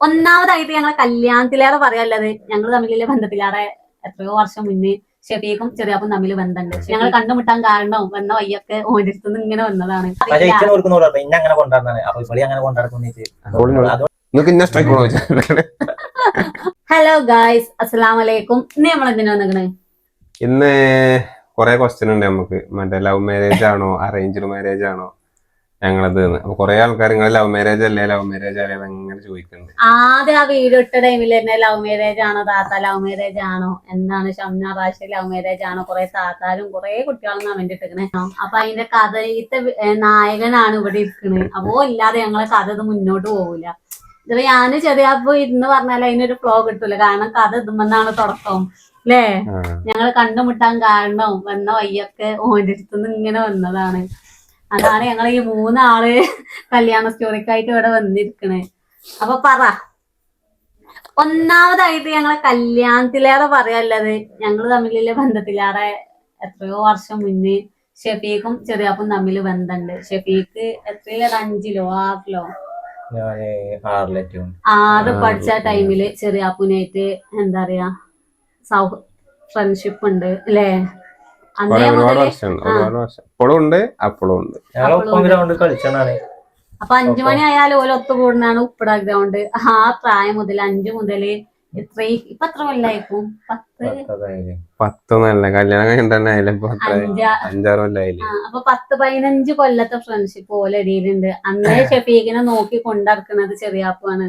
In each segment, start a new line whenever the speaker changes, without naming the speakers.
ഒന്നാമതായിട്ട് ഞങ്ങളെ കല്യാണത്തിലേറെ പറയാനുള്ളത് ഞങ്ങൾ തമ്മിലുള്ള ബന്ധത്തിലേറെ എത്രയോ വർഷം മുന്നേ ഷെഫീഖും ചെറിയാപ്പും തമ്മിൽ ബന്ധമുണ്ട്. ഞങ്ങൾ കണ്ടുമുട്ടാൻ കാരണം വന്ന വയ്യൊക്കെ ഓൻ്റെ അടുത്തുനിന്ന് ഇങ്ങനെ വന്നതാണ്. ഹലോ ഗായ്സ്, അസ്സലാമു അലൈക്കും. ഇന്ന് നമ്മൾ എന്തിനാ വന്നിക്കണേ?
ഇന്ന് കൊറേ ക്വസ്റ്റ്യൻ ഉണ്ട് നമുക്ക്. മറ്റേ ലവ് മാരേജ് ആണോ അറേഞ്ച്ഡ് മാരേജ് ആണോ ഞങ്ങളത്. അപ്പൊ കൊറേ ആൾക്കാർ നിങ്ങൾ ലവ് മാരേജ് അല്ലേ അങ്ങനെ ചോദിക്കുന്നുണ്ട്.
ആദ്യം ആ വീഡിയോ ഇട്ട ടൈമിൽ തന്നെ ലവ് മാരേജ് ആണോ താത്ത, ലവ് മാരേജ് ആണോ, എന്താണ് ഷംന റാഷി ലവ് മാരേജ് ആണോ, കുറെ താത്താരും കുറെ കുട്ടികളും കമന്റ് ഇട്ടിരിക്കണേ. അപ്പൊ അതിന്റെ കഥയിലത്തെ നായകനാണ് ഇവിടെ ഇരിക്കണത്. അപ്പോ ഇല്ലാതെ ഞങ്ങളെ കഥ ഇത് മുന്നോട്ട് പോകൂല. ഇതിപ്പോ ഞാന് ചെറിയപ്പോ ഇരുന്ന് പറഞ്ഞാൽ അതിനൊരു ഫ്ലോ കിട്ടൂല. കാരണം കഥ ഇതുമെന്നാണ് തുടക്കം അല്ലേ. ഞങ്ങൾ കണ്ടുമുട്ടാൻ കാരണം വന്ന വയ്യൊക്കെ ഓൻ്റെ അടുത്തുനിന്ന് ഇങ്ങനെ വന്നതാണ്. അതാണ് ഞങ്ങൾ ഈ മൂന്നാള് കല്യാണ സ്റ്റോറിക്കായിട്ട് ഇവിടെ വന്നിരിക്കണേ. അപ്പൊ പറ, ഒന്നാമതായിട്ട് ഞങ്ങളെ കല്യാണത്തിലേറെ പറയാനുള്ളത് ഞങ്ങൾ തമ്മിലുള്ള ബന്ധത്തിലേറെ എത്രയോ വർഷം മുന്നേ ഷെഫീഖും ചെറിയാപ്പും തമ്മിൽ ബന്ധമുണ്ട്. ഷെഫീഖ് എത്രയോ 5-ലോ 6-ലോ ആറ് പഠിച്ച ടൈമില് ചെറിയാപ്പുനായിട്ട് എന്താ പറയാ ഫ്രണ്ട്ഷിപ്പ് ഉണ്ട് അല്ലേ. അപ്പൊ 5 മണി ആയാലും ഓരോ ഒത്തുകൂടുന്നാണ് ഉപ്പിട ഗ്രൗണ്ട്. ആ പ്രായം മുതൽ 5 മുതല് ഇപ്പൊ എത്ര കൊല്ലായിരിക്കും?
10 കല്യാണം
അപ്പൊ 10-15 കൊല്ലത്തെ ഫ്രണ്ട്ഷിപ്പ് പോലെ ഇടയിലുണ്ട്. അന്നേ ഷെഫീഖിനെ നോക്കി കൊണ്ടിറക്കുന്നത് ചെറിയാപ്പാണ്.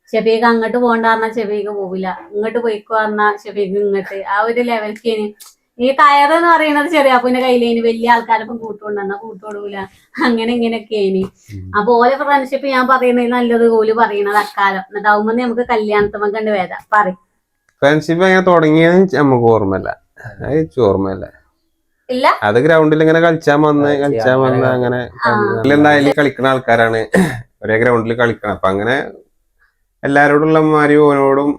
ഷെഫീഖ് അങ്ങോട്ട് പോകണ്ട പറഞ്ഞാൽ ഷെഫീഖ് പോവില്ല, ഇങ്ങോട്ട് പോയിക്കോ പറഞ്ഞാൽ ഷെഫീഖ് ഇങ്ങോട്ട്. ആ ഒരു ലെവൽക്ക് ഈ കയറ് എന്ന് പറയുന്നത് ചെറിയാപ്പൂന്റെ കയ്യിലേനി. വലിയ ആൾക്കാരൊപ്പം കൂട്ടുകൊണ്ടെന്നാ കൂട്ടുകൊടുക്കൂല. അങ്ങനെ ഇങ്ങനെയൊക്കെയാണ്. അപ്പൊ ഓലെ ഫ്രണ്ട്ഷിപ്പ് ഞാൻ പറയുന്നത് നല്ലത് ഓല് പറയണത് അക്കാലം. എന്നിട്ടാവുമ്പോ നമുക്ക് കല്യാണത്തിന് കണ്ട് വേദ പറയും.
ഫ്രണ്ട്ഷിപ്പ് അങ്ങനെ തുടങ്ങിയത് നമുക്ക് ഓർമ്മല്ല.
ഇല്ല,
അത് ഗ്രൗണ്ടിൽ ഇങ്ങനെ കളിച്ചാൻ വന്ന് അങ്ങനെ എന്തായാലും കളിക്കുന്ന ആൾക്കാരാണ്. ഒരേ ഗ്രൗണ്ടിൽ കളിക്കണം. അപ്പൊ അങ്ങനെ എല്ലാരോടുള്ള മാരി ഓനോടും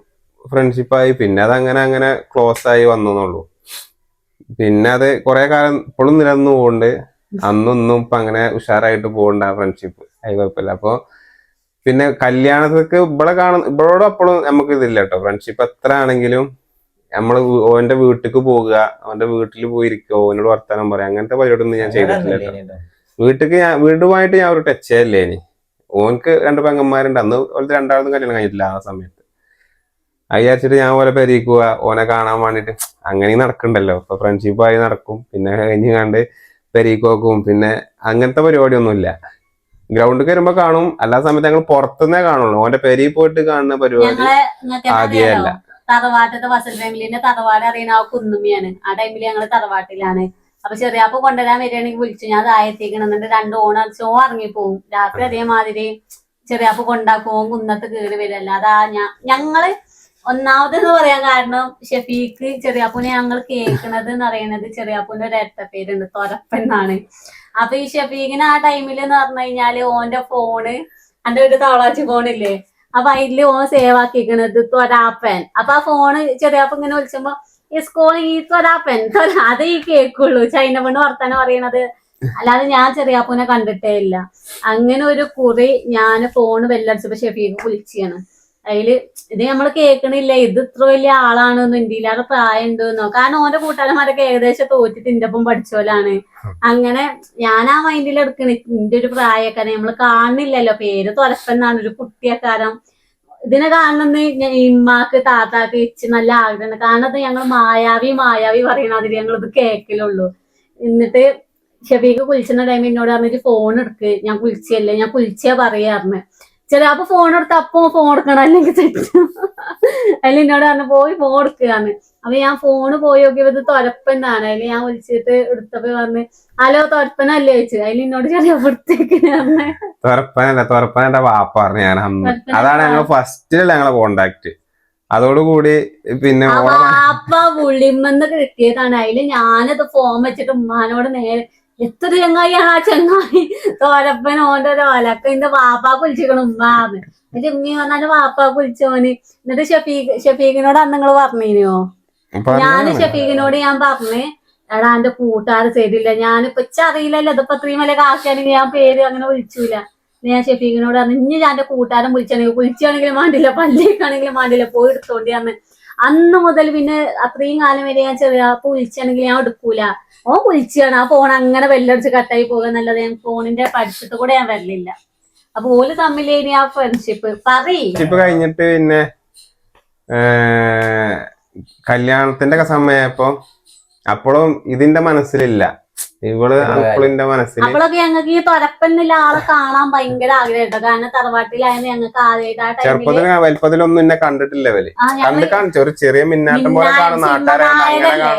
ഫ്രണ്ട്ഷിപ്പായി. പിന്നെ അത് അങ്ങനെ ക്ലോസ് ആയി വന്നുള്ളൂ. പിന്നെ അത് കൊറേ കാലം ഇപ്പോഴും നിലനിന്ന് പോകുന്നുണ്ട്. അന്നൊന്നും ഇപ്പൊ അങ്ങനെ ഉഷാറായിട്ട് പോകണ്ട ഫ്രണ്ട്ഷിപ്പ്. അത് കുഴപ്പമില്ല. അപ്പൊ പിന്നെ കല്യാണത്തിക്ക് ഇവളോടും അപ്പോഴും നമുക്ക് ഇതില്ല കേട്ടോ. ഫ്രണ്ട്ഷിപ്പ് എത്ര ആണെങ്കിലും നമ്മള് ഓന്റെ വീട്ടിലേക്ക് പോകുക, അവന്റെ വീട്ടിൽ പോയിരിക്കുക, ഓനോട് വർത്താനം പറയാം, അങ്ങനത്തെ പരിപാടിയൊന്നും ഞാൻ ചെയ്തിട്ടില്ല കേട്ടോ. വീടുമായിട്ട് ഞാൻ ഒരു ടച്ചേ ഇല്ലേ. ഓനക്ക് 2 പെങ്ങന്മാരുണ്ട്. അന്ന് ഓരോ 2 കല്യാണം കഴിഞ്ഞിട്ടില്ല ആ സമയത്ത്. വിചാരിച്ചിട്ട് ഞാൻ ഓലെ പെരീക്കുക, ഓനെ കാണാൻ വേണ്ടിട്ട് അങ്ങനെ നടക്കണ്ടല്ലോ. ഇപ്പൊ ഫ്രണ്ട്ഷിപ്പായി നടക്കും. പിന്നെ കഴിഞ്ഞ് കണ്ട് പെരീക്ക് നോക്കും. പിന്നെ അങ്ങനത്തെ പരിപാടിയൊന്നുമില്ല. ഗ്രൗണ്ടിൽ വരുമ്പോ കാണും. എല്ലാ സമയത്ത് ഞങ്ങൾ പുറത്തുനിന്നേ കാണുള്ളൂ. ഓന്റെ പെരി പോയിട്ട് കാണുന്ന പരിപാടി ആദ്യമല്ല.
തറവാട്ടത്തെ വസൽ ഫാമിലിന്റെ തറവാട് അറിയുന്ന ആ കുന്നുമ്മിയാണ്. ആ ടൈമിൽ ഞങ്ങള് തറവാട്ടിലാണ്. അപ്പൊ ചെറിയാപ്പ് കൊണ്ടുവരാൻ വരികയാണെങ്കിൽ വിളിച്ചു, ഞാൻ താഴെത്തിക്കണം. എന്നിട്ട് 2 ഓണടിച്ചോ ഇറങ്ങിപ്പോവും. രാത്രി അതേമാതിരി ചെറിയാപ്പ് കൊണ്ടാക്കുമോ കുന്നത്ത് കയറി വരും. അല്ലാതെ ഞങ്ങള് ഒന്നാമതെന്ന് പറയാൻ കാരണം ഷെഫീഖ് ചെറിയാപ്പൂനെ ഞങ്ങൾ കേൾക്കണത് എന്ന് പറയുന്നത് ചെറിയാപ്പൂന്റെ ഒരു പേരുണ്ട്, തൊരപ്പെന്നാണ്. അപ്പൊ ഈ ഷെഫീഖിന് ആ ടൈമിൽ എന്ന് പറഞ്ഞു കഴിഞ്ഞാല് ഓന്റെ ഫോണ്, എന്റെ ഒരു തവളാച്ചി ഫോണില്ലേ, അപ്പൊ അതില് ഓൻ സേവ് ആക്കിക്കണത് തൊരാപ്പൻ. അപ്പൊ ആ ഫോണ് ചെറിയാപ്പ് ഇങ്ങനെ വിളിച്ചുമ്പോ ഈ തൊരാപ്പൻ അതേ ഈ കേക്കുള്ളൂ. ചൈന പെണ്ണ് വർത്താനം പറയണത്. അല്ലാതെ ഞാൻ ചെറിയാപ്പൂനെ കണ്ടിട്ടേ ഇല്ല. അങ്ങനെ ഒരു കുറി ഞാൻ ഫോണ് ബെല്ലടിച്ചപ്പോ ഷെഫീഖ് വിളിച്ചാണ്. അതില് ഇത് നമ്മള് കേൾക്കണില്ല, ഇത് ഇത്ര വലിയ ആളാണെന്നോ ഇന്ത്യയിലാറ് പ്രായം ഉണ്ടെന്നോ. കാരണം ഓന്റെ കൂട്ടുകാരന്മാരൊക്കെ ഏകദേശം തോറ്റിട്ട് ഇന്റെ ഒപ്പം പഠിച്ചോലാണ്. അങ്ങനെ ഞാൻ ആ മൈൻഡിൽ എടുക്കണ ഇന്റെ ഒരു പ്രായക്കാരൻ നമ്മള് കാണുന്നില്ലല്ലോ. പേര് തൊരപ്പെന്നാണ്, ഒരു കുട്ടിയക്കാരം. ഇതിനെ കാണുന്ന ഇമ്മാക്ക് താത്താക്ക് ഇച്ച് നല്ല ആഗ്രഹമുണ്ട്. കാരണം ഞങ്ങൾ മായാവി പറയണ അതിൽ ഞങ്ങൾ ഇത് കേൾക്കലുള്ളൂ. എന്നിട്ട് ഷെഫീഖ് കുളിച്ചുന്ന ടൈമിൽ എന്നോട് പറഞ്ഞിട്ട് ഫോൺ എടുക്ക്, ഞാൻ കുളിച്ചല്ലേ, ഞാൻ കുളിച്ചാ പറയാറിന്. ചിലപ്പോ ഫോൺ എടുത്ത് അപ്പൊ ഫോൺ എടുക്കണം, അല്ലെങ്കിൽ തെറ്റും. അതിൽ എന്നോട് പറഞ്ഞു പോയി ഫോൺ എടുക്കുകയാണ്. അപ്പൊ ഞാൻ ഫോണ് പോയി നോക്കിയത് തൊരപ്പനാണ്. അതിൽ ഞാൻ വിളിച്ചിട്ട് എടുത്തപ്പോ പറഞ്ഞ് ഹലോ തൊരപ്പനല്ലേ ചോദിച്ചു. അതിൽ എന്നോട് ചെറിയ പറഞ്ഞ്
തൊരപ്പനെ വാപ്പ പറഞ്ഞു. അതാണ് ഞങ്ങൾ ഫസ്റ്റിലല്ല ഞങ്ങളെ കോണ്ടാക്ട്. അതോടുകൂടി പിന്നെ
വാപ്പ വിളിമെന്ന് കിട്ടിയതാണ്. അതില് ഞാനത് ഫോൺ വെച്ചിട്ട് ഉമ്മാനോട് നേരെ എത്ര ചങ്ങായിയാണ് ആ ചങ്ങായി തോരപ്പൻ ഓന്റെ ഒരു ഒലക്ക എന്റെ വാപ്പാക്ക് വിളിച്ചിരിക്കണം ഉമ്മാന്ന്. എന്നിട്ട് ഉമ്മി വന്നാലും വാപ്പാക്ക് വിളിച്ചോന്. എന്നിട്ട് ഷെഫീഖിനോട് അന്ന് നിങ്ങള് പറഞ്ഞിനോ? ഞാന് ഷെഫീഖിനോട് ഞാൻ പറഞ്ഞ് എടാ എന്റെ കൂട്ടുകാർ ചെയ്തില്ല, ഞാനിപ്പോ അറിയില്ലല്ലോ ഇതിപ്പോ അത്രയും വലിയ കാശാണെങ്കിൽ ഞാൻ പേര് അങ്ങനെ വിളിച്ചൂല. ഞാൻ ഷെഫീഖിനോട് പറഞ്ഞു ഇനി ഞാൻ എന്റെ കൂട്ടുകാരൻ വിളിച്ചാണെങ്കിലും മാണ്ടില്ല പല്ലേക്കാണെങ്കിലും മാണ്ടില്ല പോയി എടുത്തോണ്ടി അന്ന്. അന്ന് മുതൽ പിന്നെ അത്രയും കാലം വരെ ഞാൻ ചെറിയാപ്പ് വിളിച്ചാണെങ്കിൽ ഞാൻ എടുക്കൂല. ഓൻ വിളിച്ചാണ് ആ ഫോൺ അങ്ങനെ ബെല്ലടിച്ച് കട്ടായി പോകുക നല്ലത്. ഞാൻ ഫോണിന്റെ പഠിച്ചിട്ട് കൂടെ ഞാൻ വരലില്ല. അപ്പൊ ഓല് തമ്മിലേനി ആ ഫ്രണ്ട്ഷിപ്പ്
കഴിഞ്ഞിട്ട് പിന്നെ കല്യാണത്തിന്റെ ഒക്കെ സമയപ്പോ അപ്പോഴും ഇതിന്റെ മനസ്സിലില്ല, ഇവള് അങ്കിളിന്റെ മനസ്സിൽ.
അപ്പോഴൊക്കെ ഞങ്ങൾക്ക് ഈ തൊരപ്പന്നില്ല ആളെ കാണാൻ ഭയങ്കര ആഗ്രഹം. കാരണം തറവാട്ടിലായിരുന്നു ഞങ്ങൾക്ക് ആദ്യമായിട്ട് ആ
ചെറുപ്പത്തിന് വലിപ്പത്തിലൊന്നും എന്നെ കണ്ടിട്ടില്ല. ഒരു ചെറിയ മിന്നാട്ടം പോലെ കാണും നാട്ടുകാരെ.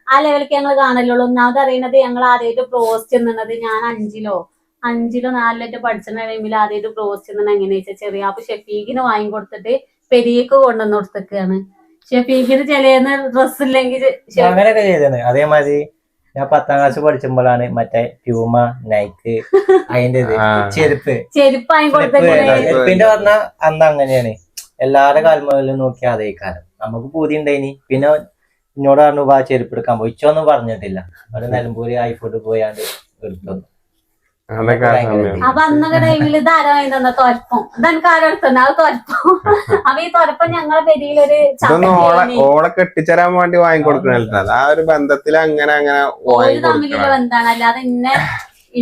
ആ ലെവലിലേക്ക് ഞങ്ങൾ കാണലുള്ളൂ. ഒന്നാമത് അറിയണത് ഞങ്ങൾ ആദ്യമായിട്ട് ബ്രോസ്റ്റ് തിന്നണത് ഞാൻ 5-ലോ 4-ലോ പഠിച്ച ടൈമിൽ ആദ്യമായിട്ട് ബ്രോസ്റ്റ് തിന്നണ എങ്ങനെയാ വെച്ചാൽ ചെറിയ അപ്പൊ ഷെഫീഖിന് വാങ്ങിക്കൊടുത്തിട്ട് പെരിയക്ക് കൊണ്ടുവന്ന് കൊടുത്തേക്കാണ്. ഷെഫീഖിന് ചിലന്ന് ഡ്രസ് ഇല്ലെങ്കിൽ
അങ്ങനെയൊക്കെ ചെയ്തത്. അതേമാതിരി ഞാൻ 10ാം ക്ലാസ് പഠിച്ചുമ്പോഴാണ് മറ്റേ പ്യൂമ നൈക്ക് അതിന്റെ ചെരുപ്പ് ചെരുപ്പിന്റെ പറഞ്ഞ അന്ന് അങ്ങനെയാണ്. എല്ലാരുടെ കാൽമേലും നോക്കി അതേ കാലം നമുക്ക് പൂതി ഉണ്ടായിനി. പിന്നെ എന്നോട് പറഞ്ഞു ആ ചെരുപ്പ് എടുക്കാൻ പോയി. ഇച്ചൊന്നും പറഞ്ഞിട്ടില്ല. അവിടെ നിലമ്പൂര് ആയിക്കോട്ട് പോയാണ്ട് എടുത്തു.
അപ്പൊ അന്നൊക്കെ ടൈമിൽ ധാരാളം തന്ന തൊരപ്പം ഇതെനിക്ക് ആരെടുത്തന്നെ അത് തൊരപ്പം. അപ്പൊ ഈ തൊരപ്പം ഞങ്ങളെ പെരിയിലൊരു
ഓളെ കെട്ടിച്ചേരാൻ വേണ്ടി വാങ്ങിക്കൊടുക്കണ ആ ഒരു ബന്ധത്തിൽ അങ്ങനെ
തമ്മിലുള്ള ബന്ധാണ്. അല്ലാതെ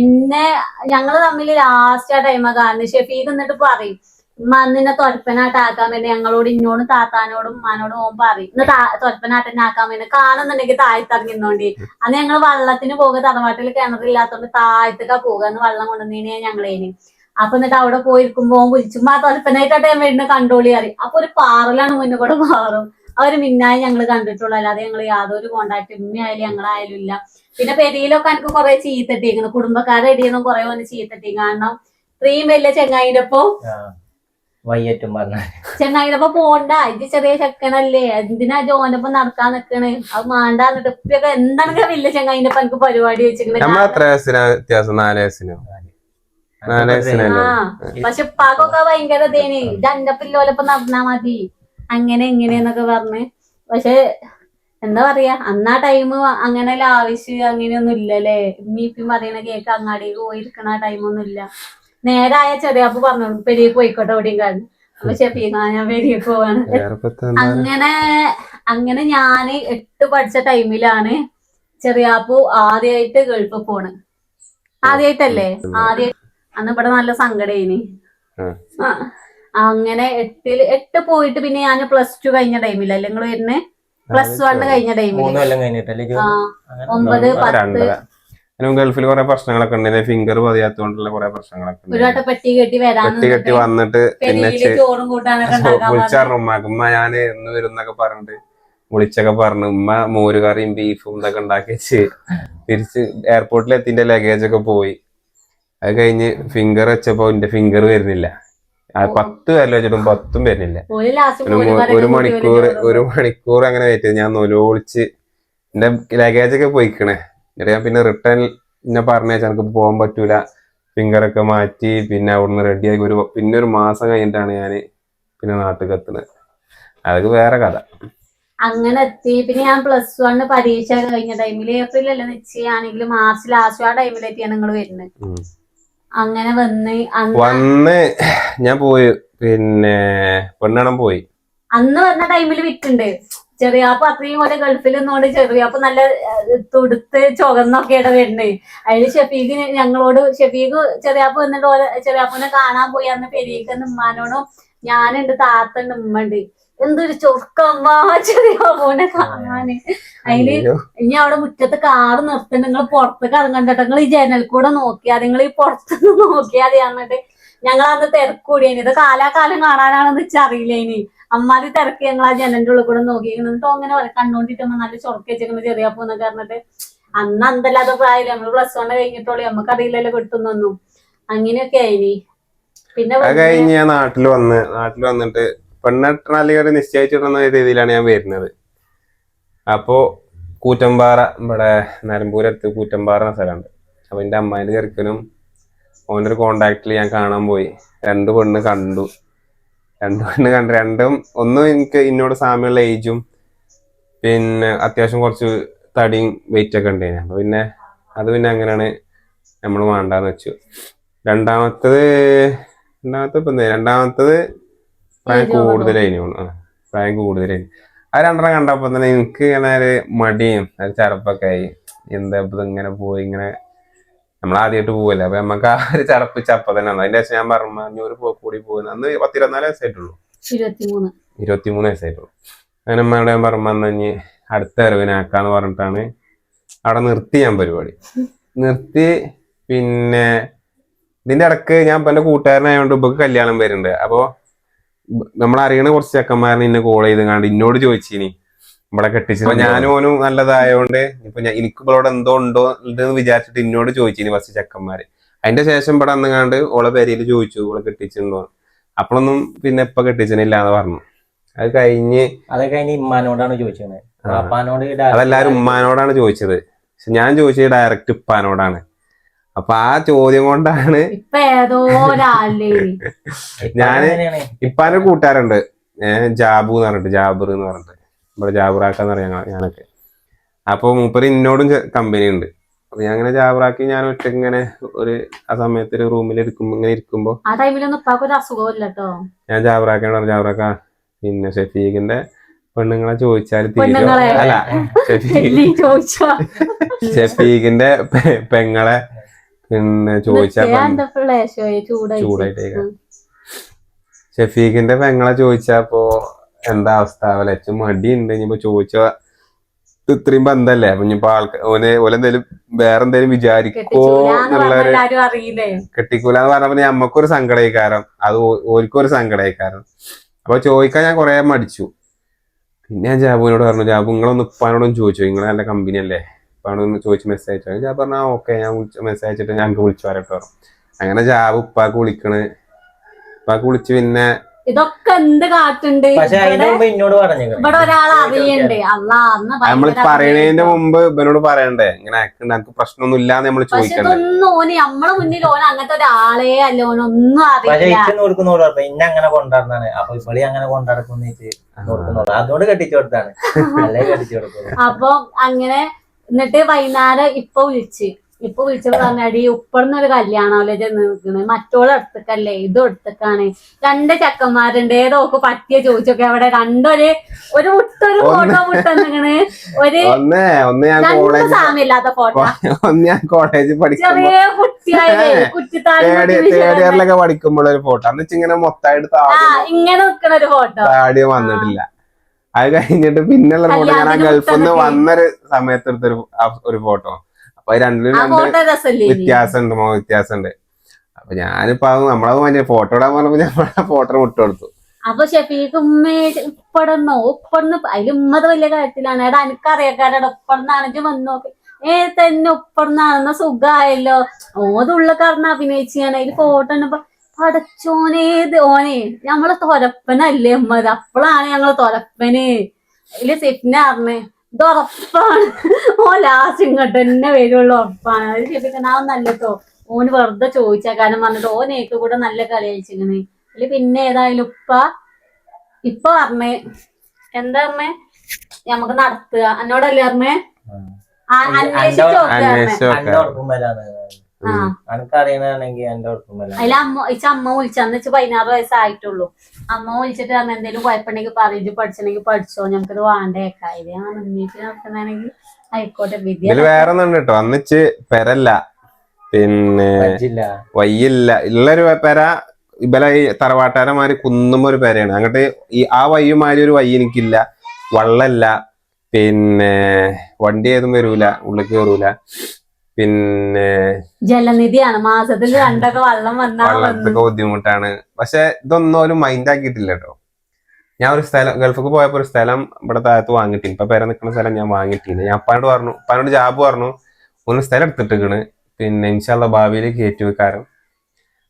ഇന്നെ ഞങ്ങള് തമ്മിൽ ലാസ്റ്റ് ആ ടൈമാ കാണുന്നത്. ഷെഫീഖ് എന്നിട്ട് പറയും മന്നിനെ തൊരപ്പനാട്ടാക്കാൻ വേണ്ടി ഞങ്ങളോട് ഇന്നോടും താത്താനോടും ഉമ്മാനോടും ഓൻ പറയും ഇന്ന് തൊരപ്പനാട്ടനാക്കാൻ വേണ്ടി കാണുന്നുണ്ടെങ്കിൽ താഴ്ത്തിറങ്ങുന്നോണ്ടി. അന്ന് ഞങ്ങൾ വള്ളത്തിന് പോകുക, തറവാട്ടിൽ കിണറില്ലാത്തോണ്ട് താഴ്ത്തുക പോകുക. അന്ന് വെള്ളം കൊണ്ടുവന്നീനെ ഞങ്ങളേന്. അപ്പൊ എന്നിട്ട് അവിടെ പോയിരിക്കുമ്പോ ഓൻ വിളിച്ചു ആ തൊരപ്പനായിട്ടാട്ടെ ഞാൻ വരുന്ന കണ്ടോളി അറിയും. അപ്പൊ ഒരു പാറലാണ് മുന്നേ കൂടെ പാറും. അവര് മിന്നായി ഞങ്ങൾ കണ്ടിട്ടുള്ളൂ. അല്ലാതെ ഞങ്ങൾ യാതൊരു കോണ്ടാക്ട് ഉമ്മയായാലും ഞങ്ങളായാലും ഇല്ല. പിന്നെ പെരിയിലൊക്കെ എനിക്ക് കുറെ ചീത്തട്ടിരിക്കുന്നു. കുടുംബക്കാരെ ഇടിയൊന്നും കുറെ വന്ന് ചീത്തട്ടി. കാരണം ഇത്രയും വലിയ ചെങ്ങായിരപ്പോ
വയ്യറ്റും പറഞ്ഞ
ചെങ്ങായിരപ്പ പോണ്ട, ഇത് ചെറിയ ചെക്കനല്ലേ, എന്തിനാ ജോനപ്പം നടക്കാൻ നിക്കണ്, അത് മാണ്ടാന്നിട്ട് ഇപ്പൊക്കെ എന്താണ് വലിയ ചെങ്ങായിന്റെ എനിക്ക് പരിപാടി വെച്ചിട്ടുണ്ട്. പക്ഷെ ഉപ്പാക്കൊക്കെ ഭയങ്കര ഇതേന് രണ്ട പില്ലോലപ്പം നടന്നാ മതി അങ്ങനെ എങ്ങനെയെന്നൊക്കെ പറഞ്ഞ്. പക്ഷെ എന്താ പറയാ അന്നാ ടൈം അങ്ങനെ ആവശ്യം അങ്ങനെയൊന്നും ഇല്ലല്ലേ. ഇമ്മീപ്പി പറയണ കേക്ക് അങ്ങാടിക്ക് പോയിരിക്കണ ടൈമൊന്നും ഇല്ല. നേരായ ചെറിയാപ്പ് പറഞ്ഞു പെരിയക്ക് പോയിക്കോട്ടെ എവിടെയും കാരണം. അപ്പൊ ഷെഫീഖാ ഞാൻ പെരിയക്ക് പോവാണ്. അങ്ങനെ ഞാന് 8 പഠിച്ച ടൈമിലാണ് ചെറിയാപ്പു ആദ്യമായിട്ട് ഗൾഫ് പോണ്. ആദ്യമായിട്ടല്ലേ അന്ന് ഇവിടെ നല്ല സങ്കടേനി. അങ്ങനെ 8 പോയിട്ട് പിന്നെ ഞാൻ +2 കഴിഞ്ഞ ടൈമിലല്ലേ നിങ്ങൾ വരുന്നേ, +1 കഴിഞ്ഞ ടൈമില് 9, 10
ഗൾഫിൽ കുറെ പ്രശ്നങ്ങളൊക്കെ ഉണ്ട്. ഫിംഗർ പതിയാത്തോണ്ടുള്ള കുറെ പ്രശ്നങ്ങളൊക്കെ
ഒരു വട്ടം പെട്ടി കെട്ടി
വന്നിട്ട് പിന്നെ
വിളിച്ചറിഞ്ഞു
ഉമ്മ ഞാൻ എന്ന് വരുന്നൊക്കെ പറഞ്ഞിട്ട് വിളിച്ചൊക്കെ പറഞ്ഞു. ഉമ്മ മോരുകറിയും ബീഫും ഇതൊക്കെ ഉണ്ടാക്കി വെച്ച് തിരിച്ച് എയർപോർട്ടിൽ എത്തിന്റെ ലഗേജ് ഒക്കെ പോയി. അത് കഴിഞ്ഞ് ഫിംഗർ വെച്ചപ്പോ എന്റെ ഫിംഗർ വരുന്നില്ല. 10 പേരിൽ വെച്ചിട്ടും 10ഉം വരുന്നില്ല. ഒരു മണിക്കൂർ അങ്ങനെ വെയിറ്റ് ചെയ്ത് ഞാൻ നൊലോളിച്ച് എന്റെ ലഗേജ് ഒക്കെ പോയിക്കണേ. എന്നിട്ട് ഞാൻ പിന്നെ റിട്ടേൺ എന്നെ പറഞ്ഞാൽ എനിക്ക് പോകാൻ പറ്റൂല, ഫിംഗറൊക്കെ മാറ്റി പിന്നെ അവിടുന്ന് റെഡിയാക്കി പിന്നെ ഒരു മാസം കഴിഞ്ഞിട്ടാണ് ഞാൻ പിന്നെ നാട്ടിൽ എത്തുന്നത്. അതൊക്കെ വേറെ കഥ.
അങ്ങനെ എത്തി. പിന്നെ ഞാൻ +1 പരീക്ഷ കഴിഞ്ഞ ടൈമില് ഏപ്രിലല്ലേ നിശ്ചയാണെങ്കിൽ മാർച്ച് ലാസ്റ്റ് ആ ടൈമിലെത്തിയാണ് നിങ്ങൾ വരുന്നത്. അങ്ങനെ വന്ന്
ഞാൻ പോയി പിന്നെ പെണ്ണണം പോയി.
അന്ന് വരുന്ന ടൈമിൽ വിറ്റുണ്ട് ചെറിയാപ്പ്. അത്രയും പോലെ ഗൾഫിൽ നിന്നോണ്ട് ചെറിയാപ്പ് നല്ല തുടുത്ത് ചുവന്നൊക്കെയാണ് വരുന്നത്. അതിന് ഷെഫീഖ് ഞങ്ങളോട് ഷെഫീഖ് ചെറിയാപ്പ് വന്നിട്ട് ചെറിയാപ്പിനെ കാണാൻ പോയി. അന്ന് പെരിയക്ക് ഉമ്മാനോടും ഞാനുണ്ട് താത്തണ്ട് ഉമ്മണ്ട് എന്തൊരു ചൊർക്കമ്മ ചെറിയാപ്പൂനെ കാണാന്. അതില് ഇനി അവിടെ മുറ്റത്ത് കാറ് നിർത്തുന്നുണ്ട്, നിങ്ങൾ പുറത്തേക്ക് ഇറങ്ങണ്ടോ, നിങ്ങൾ ഈ ജനൽ കൂടെ നോക്കിയാ, നിങ്ങൾ ഈ പുറത്തുനിന്ന് നോക്കിയാതെ പറഞ്ഞിട്ട് ഞങ്ങൾ അന്ന് തിരക്കൂടിയേനി. ഇത് കാലാകാലം കാണാനാണെന്ന് വെച്ചറിയില്ലേനി. അമ്മാതി തിരക്ക് ഞങ്ങൾ ആ ജനലിന്റെ ഉള്ളിൽ കൂടെ നോക്കിയിരിക്കുന്നുണ്ടോ അങ്ങനെ കണ്ടോണ്ടിട്ടുമ്പോ നല്ല ചൊറക്ക വെച്ചേക്കുന്ന ചെറിയാപ്പൂന്നൊക്കെ പറഞ്ഞിട്ട്. അന്ന് അന്തല്ലാത്ത പ്രായം നമ്മള് +1 കഴിഞ്ഞിട്ടുള്ളൂ, നമുക്കറിയില്ലല്ലോ കിട്ടുന്നൊന്നും. അങ്ങനെയൊക്കെ ആയിനി. പിന്നെ
കഴിഞ്ഞ് ഞാൻ നാട്ടിൽ വന്നിട്ട് പെണ്ണെട്ടനാലികരെ നിശ്ചയിച്ചിടുന്ന രീതിയിലാണ് ഞാൻ വരുന്നത്. അപ്പോ കൂറ്റമ്പാറ, ഇവിടെ നിലമ്പൂരടുത്ത് കൂറ്റമ്പാറ എന്ന സ്ഥലമുണ്ട്. അപ്പൊ എന്റെ അമ്മായിന്റെ ചെറുക്കനും ഓൻ്റെ ഒരു കോണ്ടാക്റ്റിൽ ഞാൻ കാണാൻ പോയി. 2 പെണ്ണ് കണ്ടു. രണ്ടും ഒന്നും എന്നോട് സാമ്യമുള്ള ഏജും പിന്നെ അത്യാവശ്യം കുറച്ച് തടിയും വെയിറ്റ് ഒക്കെ ഉണ്ടായിരുന്നു. അപ്പൊ പിന്നെ അങ്ങനെയാണ് നമ്മൾ വേണ്ടാന്ന് വെച്ചു. രണ്ടാമത്തത് പ്രായം കൂടുതലായിരുന്നു. പ്രായം കൂടുതലായി. ആ രണ്ടെണ്ണം കണ്ടപ്പോ തന്നെ എനിക്ക് ഇങ്ങനെ ഒരു മടിയും ഒരു ചടപ്പൊക്കെ ആയി. എന്താ ഇപ്പൊ ഇങ്ങനെ പോയി ഇങ്ങനെ നമ്മൾ ആദ്യമായിട്ട് പോവല്ലേ, അപ്പൊ നമുക്ക് ആ ഒരു ചടപ്പിച്ചപ്പ തന്നെ അതിന്റെ ശേഷം ഞാൻ പറഞ്ഞു അഞ്ഞൂറ് കൂടി പോകുന്നത്. അന്ന് 24 വയസ്സായിട്ടുള്ളൂ, 23 വയസ്സായിട്ടുള്ളൂ. അങ്ങനെ അമ്മയോട് ഞാൻ പറഞ്ഞു ഇനി അടുത്ത അറിവിനാക്കാന്ന് പറഞ്ഞിട്ടാണ് അവിടെ നിർത്തി ഞാൻ പരിപാടി നിർത്തി. പിന്നെ ഇതിന്റെ ഇടക്ക് ഞാൻ ഇപ്പൊ എന്റെ കൂട്ടുകാരനായതുകൊണ്ട് ഇപ്പൊ കല്യാണം വരുന്നുണ്ട്. അപ്പൊ നമ്മളറിയണ കുറച്ച് ചെക്കന്മാരെ ഇന്നെ കോൾ ചെയ്ത് കണ്ട് ഇന്നോട് ചോദിച്ചിനി ഇവിടെ കെട്ടിച്ചു. അപ്പൊ ഞാനും ഓനും നല്ലതായോണ്ട് ഇപ്പൊ എനിക്ക് ഇവളോട് എന്തോ ഉണ്ടോ എന്ന് വിചാരിച്ചിട്ട് ഇന്നോട് ചോദിച്ചിനി ഫസ്റ്റ് ചെക്കന്മാര്. അതിന്റെ ശേഷം ഇവിടെ അന്നുകാണ്ട് ഓളെ പേരിൽ ചോദിച്ചു ഓളെ കെട്ടിച്ചിട്ടുണ്ടോ. അപ്പോഴൊന്നും പിന്നെ ഇപ്പൊ കെട്ടിച്ചിട്ടില്ല എന്ന് പറഞ്ഞു. അത് കഴിഞ്ഞ്
ഇമ്മാനോടാണ് ചോദിച്ചത്.
അതെല്ലാരും ഉമ്മാനോടാണ് ചോദിച്ചത്. പക്ഷെ ഞാൻ ചോദിച്ചത് ഡയറക്റ്റ് ഉപ്പാനോടാണ്. അപ്പൊ ആ ചോദ്യം കൊണ്ടാണ് ഞാന് ഇപ്പാന്റെ കൂട്ടുകാരുണ്ട് ജാബു എന്ന് പറഞ്ഞിട്ട്, ജാബിർ എന്ന് പറഞ്ഞിട്ട്, ഇവിടെ ജാബിറാക്കാന്ന് പറയാ ഞാനൊക്കെ. അപ്പൊ മൂപ്പര് ഇന്നോടും കമ്പനി ഉണ്ട്. അപ്പൊ ഞാൻ അങ്ങനെ ജാബിറാക്കി ഞാൻ ഒറ്റ ഇങ്ങനെ ഒരു ആ സമയത്ത് ഒരു റൂമിൽ ഇങ്ങനെ ഇരിക്കുമ്പോ ഞാൻ ജാബിറാക്കാണ് പറഞ്ഞു, ജാബിറാക്ക പിന്നെ ഷെഫീഖിന്റെ പെണ്ണുങ്ങളെ ചോദിച്ചാൽ അല്ല ഷെഫീഖിന്റെ പെങ്ങളെ പിന്നെ ചോദിച്ചാൽ ചൂടായിട്ടേ ഷെഫീഖിന്റെ പെങ്ങളെ ചോദിച്ചപ്പോ എന്താ അവസ്ഥ ലച്ചും മടിയുണ്ട്. ഇനിയിപ്പോ ചോദിച്ച ഇത്രയും ബന്ധല്ലേ, അപ്പൊ ഇനിയിപ്പോ ഓലെന്തേലും വേറെ എന്തേലും വിചാരിക്കോ എന്നുള്ളൊരു കെട്ടിക്കൂലെന്ന് പറഞ്ഞപ്പോ നമ്മക്കൊരു സങ്കടയിക്കാരം, അത് ഓർക്കൊരു സങ്കടയിക്കാരം. അപ്പൊ ചോദിക്കാൻ ഞാൻ കൊറേ മടിച്ചു. പിന്നെ ഞാൻ ജാബുവിനോട് പറഞ്ഞു, ജാബു നിങ്ങളൊന്ന് ഉപ്പാനോടൊന്നും ചോദിച്ചു, നിങ്ങൾ നല്ല കമ്പനി അല്ലേ, ഉപ്പാനോടൊന്ന് ചോദിച്ച് മെസ്സേജ് അയച്ചു. ഞാൻ പറഞ്ഞാൽ ഓക്കെ ഞാൻ മെസ്സേജ് അയച്ചിട്ട് ഞങ്ങൾക്ക് വിളിച്ചു വരട്ടോ. അങ്ങനെ ജാബു ഉപ്പാക്ക് വിളിച്ച് പിന്നെ
ഇതൊക്കെ എന്ത് കാട്ടുണ്ട്
എന്നോട് പറഞ്ഞു
ഇവിടെ ഒരാൾ അറിയണ്ടേ.
നമ്മൾ പറയണതിന്റെ മുമ്പ് ഇവനോട് പറയണ്ടേ ഇങ്ങനെ എനിക്ക് പ്രശ്നമൊന്നും ഇല്ലാന്ന് നമ്മൾ ചോദിക്കണ്ടേ.
നമ്മളെ മുന്നിൽ ഓൻ അങ്ങനത്തെ ഒരാളെ അല്ല, ഓനൊന്നും
അറിയില്ല. ഇന്നെ അങ്ങനെ കൊണ്ടുവന്നാണ്. അപ്പൊ ഇപ്പളി അങ്ങനെ കൊണ്ടുനടക്കുന്നു അതുകൊണ്ട് കെട്ടിച്ചു കൊടുത്താണ്, അല്ലേ കെട്ടിച്ചു കൊടുക്കുന്നത്.
അപ്പൊ അങ്ങനെ എന്നിട്ട് വൈകുന്നേരം ഇപ്പൊ വിളിച്ചപ്പോ പറഞ്ഞടി ഉപ്പടുന്നൊരു കല്യാണമല്ലേ നിൽക്കുന്നത്, മറ്റോളം എടുത്തക്കല്ലേ ഇതും എടുത്തക്കാണ്. 2 ചെക്കന്മാരുണ്ട്, ഏതോക്ക് പറ്റിയ ചോദിച്ചൊക്കെ അവിടെ ഒരു ഫോട്ടോ വിട്ടെന്നിക്കണ്. ഒരു സാമ്യമില്ലാത്ത ഫോട്ടോ, ചെറിയ
കുട്ടിത്താടിയൊക്കെ പഠിക്കുമ്പോഴൊരു ഫോട്ടോ ഇങ്ങനെ മൊത്തമായിട്ട്
ഇങ്ങനെ നിക്കണ ഒരു ഫോട്ടോ
താടിയോ വന്നിട്ടില്ല. അത് കഴിഞ്ഞിട്ട് പിന്നെയുള്ള ഫോട്ടോ ഞാൻ ഗൾഫിൽ നിന്ന് വന്നൊരു സമയത്ത് ഒരു ഫോട്ടോ. അപ്പൊ രണ്ടിലും വ്യത്യാസമുണ്ട്. അപ്പൊ ഞാനിപ്പോ നമ്മളെ ഫോട്ടോ ഇടാൻ പറഞ്ഞപ്പോ നമ്മളെ ഫോട്ടോ വിട്ടുകൊടുത്തു.
അപ്പൊ ഷെഫീഖ് ഉപ്പടന്നോ അതിൽ ഉമ്മത് വലിയ കാര്യത്തിലാണ്. എടാ എനിക്കറിയാക്കാരുടെ ഉപ്പടന്നാണെങ്കിൽ വന്നു നോക്കി തന്നെ ഉപ്പടന്നാണെന്ന സുഖമായല്ലോ. ഓതുള്ള കാരണം അഭിനയിച്ചാണ് അതിൽ ഫോട്ടോ പടച്ചോനേത് ഓനെ ഞമ്മള് തൊരപ്പനല്ലേ ഉമ്മത്, അപ്പോഴാണ് ഞങ്ങള് തൊരപ്പന്. അതില് സിഫ്ന അറിഞ്ഞ് ഇത് ഉറപ്പാണ്, ഓ ലാസ്റ്റ് ഇങ്ങോട്ട് തന്നെ വരുള്ളൂ, ഉറപ്പാണ്. അത് ഷെഫിക്കനാവുന്നല്ലോ ഓന് വെറുതെ ചോദിച്ചാ കാരണം പറഞ്ഞിട്ട് ഓനേക്ക് കൂടെ നല്ല കളി കളിച്ചിങ്ങനെ. അതില് പിന്നെ ഏതായാലും ഇപ്പൊ പറഞ്ഞേ എന്താ പറഞ്ഞേ ഞമ്മക്ക് നടത്തുക എന്നോടല്ലേ പറഞ്ഞേ അന്വേഷിച്ചു അതിൽ അമ്മ വിളിച്ചന്ന് 16 വയസ്സായിട്ടുള്ളൂ. അമ്മ വിളിച്ചിട്ട് പറഞ്ഞ എന്തേലും കുഴപ്പമുണ്ടെങ്കിൽ പറഞ്ഞു, പഠിച്ചിട്ടുണ്ടെങ്കിൽ പഠിച്ചോ, ഞമ്മക്കത് വേണ്ടേക്കായത് നടത്തുന്നാണെങ്കിൽ ആയിക്കോട്ടെ. വിദ്യ
വേറെ ഒന്നും കേട്ടോ അന്നിച്ച് പെരല്ല പിന്നെ വയ്യില്ല ഉള്ളൊരു പെര. ഇവലെ ഈ തറവാട്ടാരന്മാര് കുന്നുമ്പോ ഒരു പെരയാണ്. അങ്ങോട്ട് ആ വയ്യുമാരി ഒരു വയ്യ എനിക്കില്ല, വള്ളല്ല, പിന്നെ വണ്ടി ഏതും വരൂല, ഉള്ളിൽ കയറൂല, പിന്നെ
ജലനിധിയാണ്, മാസത്തിൽ 2 വെള്ളം
വെള്ളത്തൊക്കെ ബുദ്ധിമുട്ടാണ്. പക്ഷെ ഇതൊന്നും ഒരു മൈൻഡ് ആക്കിയിട്ടില്ല കേട്ടോ. ഞാൻ ഒരു സ്ഥലം ഗൾഫിക്ക് പോയപ്പോ ഒരു സ്ഥലം ഇവിടെ താഴത്ത് വാങ്ങിയിട്ടില്ല. ഇപ്പൊ പെര നിൽക്കുന്ന സ്ഥലം ഞാൻ വാങ്ങിയിട്ടില്ല. ഞാൻ ഉപ്പാനോട് ജാബ് പറഞ്ഞു ഒന്ന് സ്ഥലം എടുത്തിട്ടിക്കണ്, പിന്നെ ഇൻഷാള്ള ഭാവിയിൽ കയറ്റി വെക്കാരം.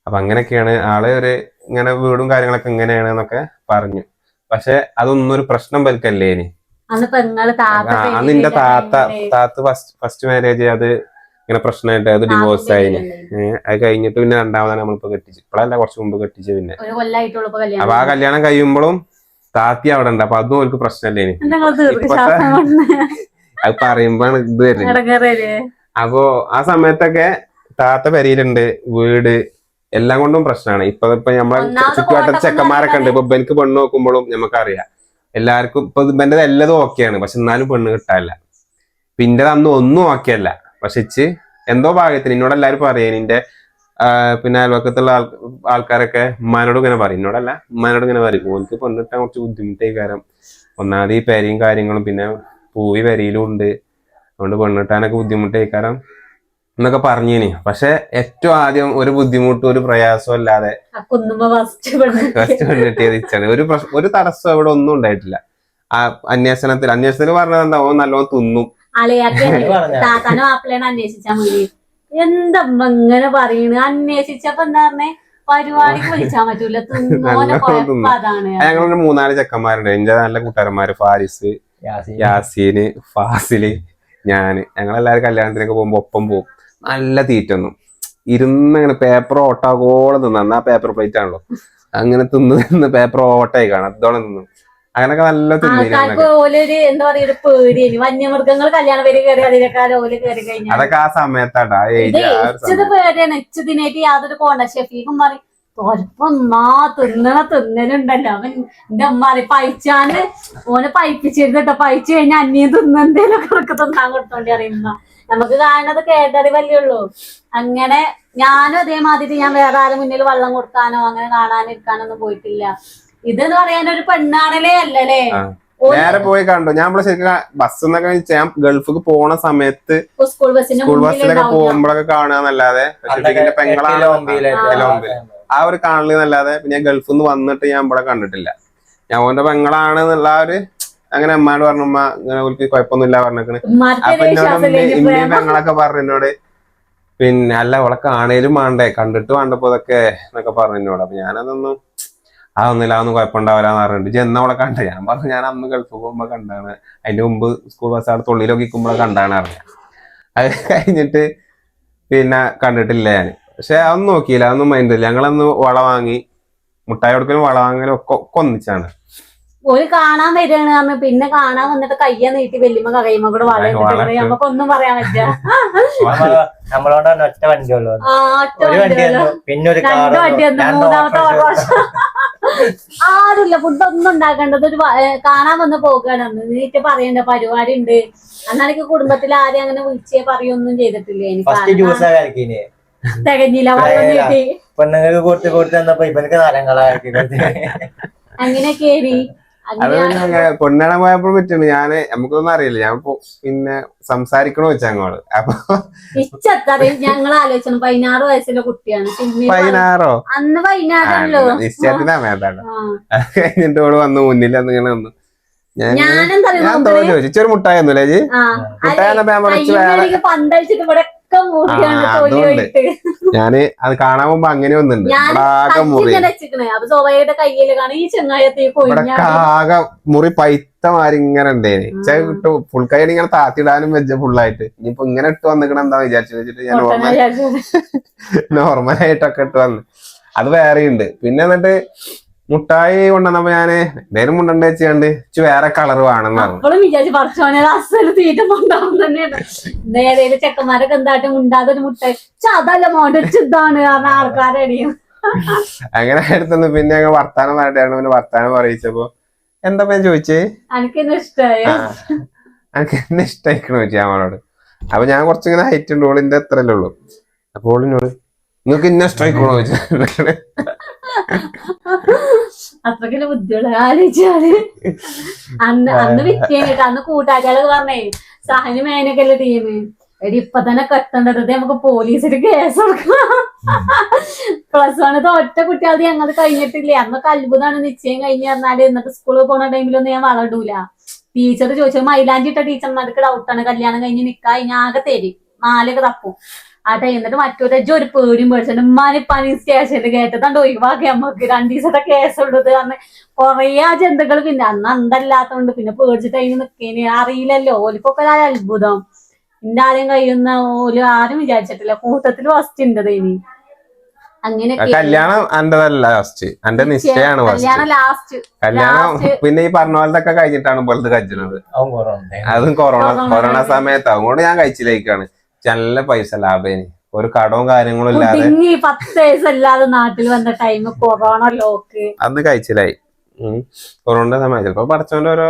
അപ്പൊ അങ്ങനെയൊക്കെയാണ് ആള് ഇങ്ങനെ വീടും കാര്യങ്ങളൊക്കെ ഇങ്ങനെയാണ് എന്നൊക്കെ പറഞ്ഞു. പക്ഷെ അതൊന്നും ഒരു പ്രശ്നം വൽക്കല്ലേ ഇനി. അന്ന് എന്റെ താത്ത ഫസ്റ്റ് മാരേജ് അത് ഇങ്ങനെ പ്രശ്നമായിട്ട് അത് ഡിവോഴ്സ് ആയിന്. അത് കഴിഞ്ഞിട്ട് പിന്നെ രണ്ടാമതാണ് നമ്മളിപ്പോ കെട്ടിച്ച്, ഇപ്പഴല്ല കുറച്ച് മുമ്പ് കെട്ടിച്ച്. പിന്നെ അപ്പൊ ആ കല്യാണം കഴിയുമ്പോഴും താത്തി അവിടെ ഉണ്ട്. അപ്പൊ അതും അവർക്ക് പ്രശ്നമല്ലേ ഇനി. അത് പറയുമ്പോഴാണ് ഇത് വരുന്നത്. അപ്പൊ ആ സമയത്തൊക്കെ താത്ത പെരയിലുണ്ട്, വീട് എല്ലാം കൊണ്ടും പ്രശ്നമാണ്. ഇപ്പൊ നമ്മളെ ചുറ്റുവട്ടത്തെ ചെക്കന്മാരൊക്കെ ഉണ്ട്. ഇപ്പൊ എനിക്ക് പെണ്ണ് നോക്കുമ്പോഴും നമുക്കറിയാം എല്ലാവർക്കും ഇപ്പൊ ഇവന്റെ എല്ലതും ഓക്കെയാണ്, പക്ഷെ എന്നാലും പെണ്ണ് കിട്ടാനില്ല. പിന്നെ അന്ന് ഒന്നും ഓക്കെയല്ല. പക്ഷെ എന്തോ ഭാഗ്യത്തിന് എന്നോട് എല്ലാവരും പറയും, നിന്റെ പിന്നെ അയൽവക്കത്തുള്ള ആൾക്കാരൊക്കെ ഉമ്മാനോട് ഇങ്ങനെ പറയും, എന്നോടല്ല ഉമ്മാനോട് ഇങ്ങനെ പറയും, ഓൾക്ക് പെണ്ണിട്ടാൻ കുറച്ച് ബുദ്ധിമുട്ടായി. കാരണം ഒന്നാമത് ഈ പെരയും കാര്യങ്ങളും, പിന്നെ പൂവി പെരയിലും ഉണ്ട്, അതുകൊണ്ട് പെണ്ണിട്ടാനൊക്കെ ബുദ്ധിമുട്ടായി കാരണം എന്നൊക്കെ പറഞ്ഞിനി. പക്ഷെ ഏറ്റവും ആദ്യം ഒരു ബുദ്ധിമുട്ടും ഒരു പ്രയാസവും അല്ലാതെ ഫസ്റ്റ് പെണ്ണിട്ടിയത് ഇച്ചാണ്. ഒരു തടസ്സം ഇവിടെ ഒന്നും ഉണ്ടായിട്ടില്ല. ആ അന്വേഷണത്തിൽ പറഞ്ഞത് എന്താ, ഓൻ നല്ലോണം തിന്നും.
താത്താനോ മാപ്പിളേനെ അന്വേഷിച്ചാ മതി. എന്താ ഇങ്ങനെ പറയണ്? അന്വേഷിച്ചപ്പോ എന്താ പറഞ്ഞേ, പരിപാടിക്ക് വിളിച്ചാൻ പറ്റൂല, തിന്നോനെ അതാണ്.
ഞങ്ങളൊരു 3-4 ചെക്കന്മാരുണ്ട്, എന്റെ നല്ല കൂട്ടുകാരന്മാര്, ഫാരിസ്, യാസീന്, ഫാസില്, ഞാന്. ഞങ്ങളെല്ലാവരും കല്യാണത്തിനൊക്കെ പോകുമ്പോ ഒപ്പം പോകും. നല്ല തീറ്റൊന്നും ഇരുന്നങ്ങനെ പേപ്പർ ഓട്ടാകോളം തിന്നു. ആ പേപ്പർ പ്ലേറ്റ് ആണല്ലോ, അങ്ങനെ തിന്ന് പേപ്പർ ഓട്ടായി കാണാം, അതോളം തിന്നു. അങ്ങനൊക്കെ നല്ല
ആൾക്കാർക്ക് ഓലൊരു എന്താ പറയാ ഒരു പേടിയാണ്. വന്യമൃഗങ്ങൾ കല്യാണം പേര് കയറി അതിനേക്കാൾ ഓല് കയറി കഴിഞ്ഞാൽ
അതൊക്കെ ആ സമയത്താട്ടാ
ഇച്ചത് പേടിയാണ്. ഇച്ചതിനായിട്ട് യാതൊരു കോണ്ട. ഷെഫീഖും പറയും തൊരപ്പമ്മാ തിന്നലുണ്ടല്ലോ. അവൻ എന്റെ അമ്മ പറയും പൈച്ചാന് ഓനെ പൈപ്പിച്ചിരുന്നിട്ടോ, പൈച്ചു കഴിഞ്ഞാൽ അന്യം തിന്നെന്തേലും കണക്ക് തിന്നാൻ കൊടുത്തോണ്ടി അറിയുമ്പോ നമുക്ക് കാണുന്നത് കേട്ടറിവല്ലേ ഉള്ളൂ. അങ്ങനെ ഞാനും അതേമാതിരി ഞാൻ വേറെ ആരും മുന്നിൽ വെള്ളം കൊടുക്കാനോ അങ്ങനെ കാണാനിരിക്കാനൊന്നും പോയിട്ടില്ല. ഇതെന്ന് പറയാൻ ഒരു പെണ്ണാണല്ലേ അല്ലല്ലേ.
നേരെ പോയി കണ്ടു. ഞാൻ ഇവിടെ ശരിക്കും ബസ്സിന്നൊക്കെ ഞാൻ ഗൾഫിക്ക് പോണ സമയത്ത് സ്കൂൾ ബസ്സിലൊക്കെ പോകുമ്പോഴൊക്കെ കാണുകന്നല്ലാതെ പെങ്ങളാണ് ആ ഒരു കാണലെന്നല്ലാതെ പിന്നെ ഗൾഫിൽ നിന്ന് വന്നിട്ട് ഞാൻ ഇവിടെ കണ്ടിട്ടില്ല. ഞാൻ ഓന്റെ പെങ്ങളാണ് എന്നുള്ള ഒരു അങ്ങനെ അമ്മാട് പറഞ്ഞു, ഉമ്മ ഇങ്ങനെ ഒരു കുഴപ്പമൊന്നുമില്ല പറഞ്ഞേക്കണ്. അപ്പൊ എന്നോട് ഇമ്മയും പെങ്ങളൊക്കെ പറഞ്ഞു എന്നോട്, പിന്നെ അല്ല അവളെ കാണേലും വേണ്ടേ, കണ്ടിട്ട് വേണ്ടപ്പോ ഇതൊക്കെ എന്നൊക്കെ പറഞ്ഞു എന്നോട്. അപ്പൊ ഞാനതൊന്നും അതൊന്നുമില്ല, അതൊന്നും കുഴപ്പമുണ്ടാവില്ലാന്ന് പറഞ്ഞിട്ട് ചെന്ന അവളെ കണ്ടേ. ഞാൻ പറഞ്ഞു ഞാൻ അന്ന് ഗൾഫ് പോകുമ്പോ കണ്ടാണ്, അതിന്റെ മുമ്പ് സ്കൂൾ ബസ് അവിടെ തൊള്ളിയിലൊക്കെ ഇരിക്കുമ്പോഴെ കണ്ടാണ് അറിയാം. അത് കഴിഞ്ഞിട്ട് പിന്നെ കണ്ടിട്ടില്ല ഞാൻ. പക്ഷെ അതൊന്നും നോക്കിയില്ല, അതൊന്നും മൈൻഡില്ല. ഞങ്ങളന്ന് വള വാങ്ങി, മുട്ടായി കൊടുക്കലും വള വാങ്ങലും ഒക്കെ ഒന്നിച്ചാണ്.
ഒരു കാണാൻ വരികയാണ് പറഞ്ഞു. പിന്നെ കാണാൻ വന്നിട്ട് കയ്യ നീട്ടി വെല്ലുമ്പോ കകയുമ്പോ കൂടെ വള നമുക്കൊന്നും പറയാൻ പറ്റില്ല.
നമ്മളോടാണ് ഒറ്റ വണ്ടിയുള്ളൂ.
രണ്ട് വണ്ടിയൊന്നും മൂന്നാമത്തെ വർഷം ആരുമില്ല. ഫുഡൊന്നും ഉണ്ടാക്കേണ്ടത് ഒരു കാണാൻ വന്ന് പോകുകയാണ്. നീറ്റ് പറയണ്ട പരിപാടി ഉണ്ട്. അന്നാണെങ്കിൽ കുടുംബത്തിൽ ആരെയും അങ്ങനെ വിളിച്ചേ പറയൊന്നും ചെയ്തിട്ടില്ല. എനിക്ക് തികഞ്ഞില്ല വെള്ളം നീട്ടി
പെണ്ണുങ്ങൾക്ക് കൊടുത്ത് കൊടുത്തപ്പോ ഇവർക്ക്
അങ്ങനെയൊക്കെയാണ്.
അത് കൊണ്ടാൻ പോയപ്പോൾ പറ്റുന്നു. നമുക്കൊന്നും അറിയില്ല. ഞാൻ പിന്നെ സംസാരിക്കണോ വെച്ചാ അങ്ങോട്ട്. അപ്പൊ
ഞങ്ങൾ ആലോചിച്ചു 16 വയസ്സിലെ കുട്ടിയാണ്.
16
അന്ന് 16
നിശ്ചയത്തിന് അമേതാണ്. അത് കഴിഞ്ഞിട്ട് ഓള് വന്നു മുന്നിൽ അന്നിങ്ങനെ വന്നു. ഞാൻ ചോദിച്ചു ഒരു മുട്ടായി ഒന്നുമില്ല ജി മുട്ടായി
പന്തടിച്ചിട്ട് ഇവിടെ
ഞാന് അത് കാണാൻ പോകുമ്പോ അങ്ങനെ ഒന്നുണ്ട്.
അപ്പൊ സോവയുടെ കയ്യില് കാണും ഈ ചെങ്ങായത്തെ
ആകെ മുറി പൈത്തമാരി ഇങ്ങനെ ഉണ്ടേന്. കിട്ടും ഫുൾ കൈ ഇങ്ങനെ താത്തിടാനും വെച്ച ഫുള്ളായിട്ട്. ഇനിയിപ്പോ ഇങ്ങനെ ഇട്ട് വന്നിക്കണം എന്താ വിചാരിച്ചു വെച്ചിട്ട് ഞാൻ നോർമലായിട്ടൊക്കെ ഇട്ട് വന്ന്. അത് വേറെയുണ്ട്. പിന്നെ എന്നിട്ട് മുട്ടായി കൊണ്ടുവന്നപ്പോ ഞാന് എന്തേലും മുണ്ടണ്ട വെച്ചാണ്ട് വേറെ കളർ വേണമെന്ന്
പറഞ്ഞു. വിചാരിച്ചു പറച്ചോനെ അസല് തീറ്റ മുണ്ടാവും തന്നെയാണ്. ഏതേലും ചെക്കന്മാരൊക്കെ എന്തായിട്ടും മുണ്ടാതൊരു മുട്ടായി അതല്ല മോന്റെ ഇതാണ് കാരണം ആൾക്കാരടിയും
അങ്ങനെ എടുത്തു. പിന്നെ ഞങ്ങൾ വർത്താനം പറഞ്ഞിട്ടാണ്. പിന്നെ വർത്താനം പറയിച്ചപ്പോ എന്താ ഞാൻ ചോദിച്ചേ,
എനിക്കെന്നെ ഇഷ്ടായി
എനിക്ക് എന്നെ ഇഷ്ടമായിക്കണോ ചോദിച്ചാ അവളോട്. അപ്പൊ ഞാൻ കുറച്ചിങ്ങനെ ഹൈറ്റ് ഉണ്ട്, ഓളിന്റെ എത്രയല്ലേ ഉള്ളൂ. അപ്പൊ ഓളിനോട് നിങ്ങക്ക് ഇന്നെ ഇഷ്ടമായിക്കണോ ചോദിച്ചാ.
അത്രക്കുള്ള ബുദ്ധിയുള്ള ആലോചിച്ചാല് അന്ന് വിറ്റേൻ കേട്ടോ. അന്ന് കൂട്ടാച്ചാലൊക്കെ പറഞ്ഞേ സഹന് മേനൊക്കെ അല്ലേ ടീം. എടി ഇപ്പൊ തന്നെ കെട്ടേണ്ടത് നമുക്ക് പോലീസിന് കേസ് കൊടുക്കണം. +1 ഒറ്റ കുട്ടികളത് ഞങ്ങൾ കഴിഞ്ഞിട്ടില്ലേ. അന്നൊക്കെ അത്ഭുതമാണ്. നിശ്ചയം കഴിഞ്ഞ് പറഞ്ഞാല് എന്നിട്ട് സ്കൂളിൽ പോണ ടൈമിലൊന്നും ഞാൻ വളടൂല. ടീച്ചർ ചോദിച്ചത് മൈലാഞ്ചി ഇട്ട ടീച്ചർമാർക്ക് ഡൗട്ടാണ്. കല്യാണം കഴിഞ്ഞ് നിക്കായി ഞാകെ തരും 4 തപ്പും ആ ടൈം. എന്നിട്ട് മറ്റൊരു ഒരു പേടിയും പേടിച്ചിട്ട് ഉമ്മാനിപ്പാനി സ്റ്റേഷനിൽ കേട്ടതാണ്ട് ഒഴിവാക്കി നമ്മക്ക് 2 ദിവസത്തെ കേസുള്ളത് കാരണം കൊറേ ആ ജന്തുക്കൾ. പിന്നെ അന്ന് അന്തല്ലാത്തോണ്ട് പിന്നെ പേടിച്ചിട്ട് അതിന് നിക്കേന് അറിയില്ലല്ലോ. ഓലിപ്പൊക്കെ ഒരു അത്ഭുതം. എന്റെ ആരെയും കഴിയുന്ന ഓല് ആരും വിചാരിച്ചിട്ടില്ല. കൂട്ടത്തിൽ ഫസ്റ്റ് ഉണ്ട് ഇനി. അങ്ങനെയൊക്കെ
കല്യാണം എന്റെതല്ല ലാസ്റ്റ്, എന്റെ നിശ്ചയാണ്
ലാസ്റ്റ്.
കല്യാണം പിന്നെ ഈ പറഞ്ഞ പോലത്തെ കഴിഞ്ഞിട്ടാണ് പോലത്തെ കഴിച്ചത്. അതും കൊറോണ സമയത്ത്. അതുകൊണ്ട് ഞാൻ കഴിച്ചില്ലേക്കാണ്. നല്ല പൈസ ലാഭേന്. ഒരു കടവും കാര്യങ്ങളും ഇല്ലാതെ
10 വയസ്സല്ലാതെ നാട്ടിൽ വന്ന ടൈം കൊറോണ ലോക്ക്
അന്ന് കഴിച്ചിലായി. കൊറോണ സമയം ചിലപ്പോ പഠിച്ചോണ്ട് ഓരോ